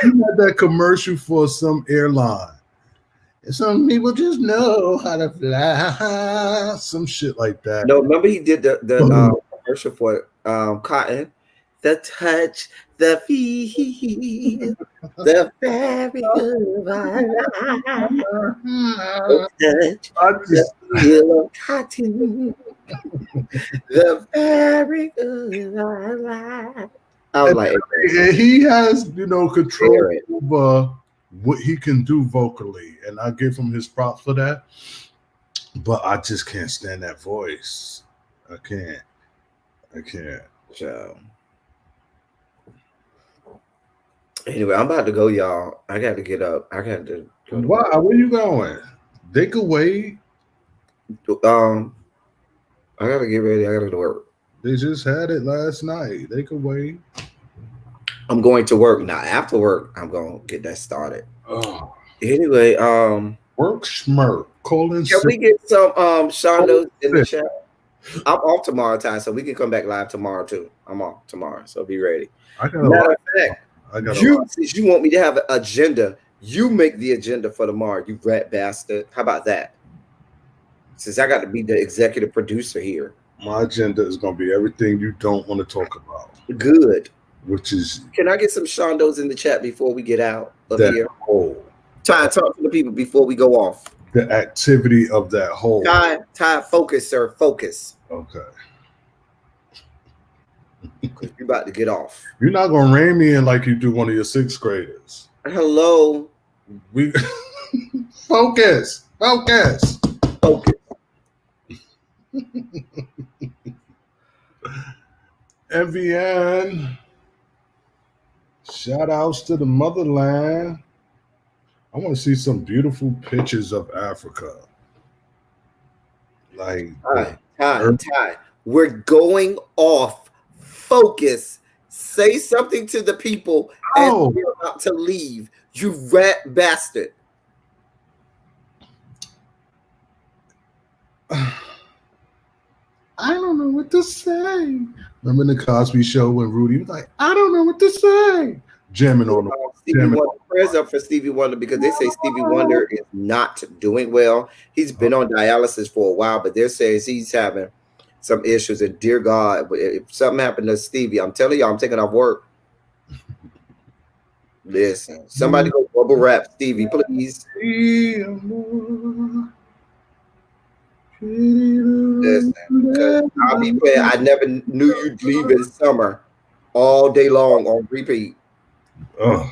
had that commercial for some airline. Some people just know how to fly, some shit like that.
No, remember he did the commercial for cotton. The touch, the feel, the very good vibe. The touch,
I
the
just
feel of cotton, the very good vibe. I was
and,
like,
and he has, control
Aaron,
over what he can do vocally, and I give him his props for that. But I just can't stand that voice. I can't. I can't.
so anyway, I'm about to go, y'all. I got to get up. I got to go to
Why?
work.
Where you going? They could wait.
Um, I got to get ready. I got to go to work.
They just had it last night. They could wait.
I'm going to work now. After work, I'm gonna get that started.
Oh,
Anyway,
work smirk. Colon
can
sick.
we get some Shondos in the
Sick.
chat? I'm off tomorrow time, so we can come back live tomorrow too. I'm off tomorrow, so be ready.
I got a
Matter
lot.
of fact,
I got a
you
lot.
since you want me to have an agenda, you make the agenda for tomorrow, you rat bastard. How about that? Since I got to be the executive producer here.
My agenda is going to be everything you don't want to talk about,
Good.
which is
Can I get some Shondos in the chat before we get out of
that
here?
whole,
Try and talk to the people before we go off.
the activity of that whole.
Ty, focus, sir. Focus.
Okay.
Because you're about to get off.
You're not going to rein me in like you do one of your sixth graders.
Hello.
We focus. Focus.
Focus.
MVN. Shout outs to the motherland. I want to see some beautiful pictures of Africa. Like,
Ty. We're going off. Focus. Say something to the people as we're about to leave. You rat bastard.
I don't know what to say. Remember the Cosby Show when Rudy was like, I don't know what to say. Jamming on
Stevie Wonder. Prayers up for Stevie Wonder because they say Stevie Wonder is not doing well. He's been on dialysis for a while, but they're saying he's having some issues. And dear God, if something happened to Stevie, I'm telling y'all, I'm taking off work. Listen, somebody go bubble wrap Stevie, please. Listen, I'll be playing. I never knew you'd leave in summer all day long on repeat.
Ugh.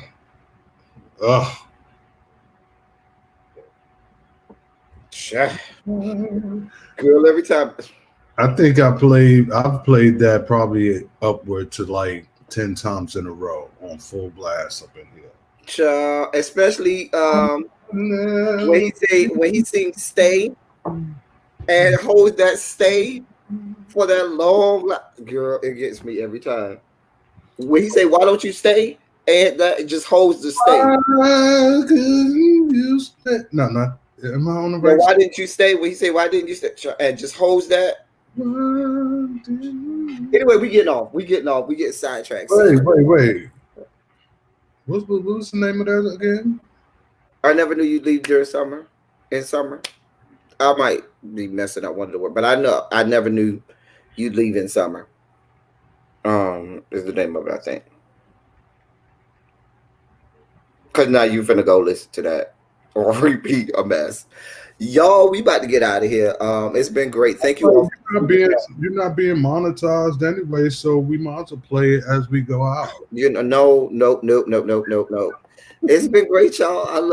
Girl, every time.
I think I've played that probably upward to like 10 times in a row on full blast up in here.
Especially when he sings "Stay" and holds that "Stay" for that long. Girl, it gets me every time. When he say, "Why don't you stay?" and that just holds the "Stay."
No. Am I on the right?
Why didn't you stay? When he say, "Why didn't you stay?" and just holds that. Anyway, we getting off. We get sidetracked.
Wait. What was the name of that again?
I never knew you'd leave during summer. In summer, I might be messing up one of the words, but I never knew you'd leave in summer. Is the name of it, I think. Because now you finna go listen to that or repeat a mess. Y'all, we about to get out of here. It's been great. Thank you all.
You're not being monetized anyway, so we might as well play it as we go out.
No. It's been great, y'all. I love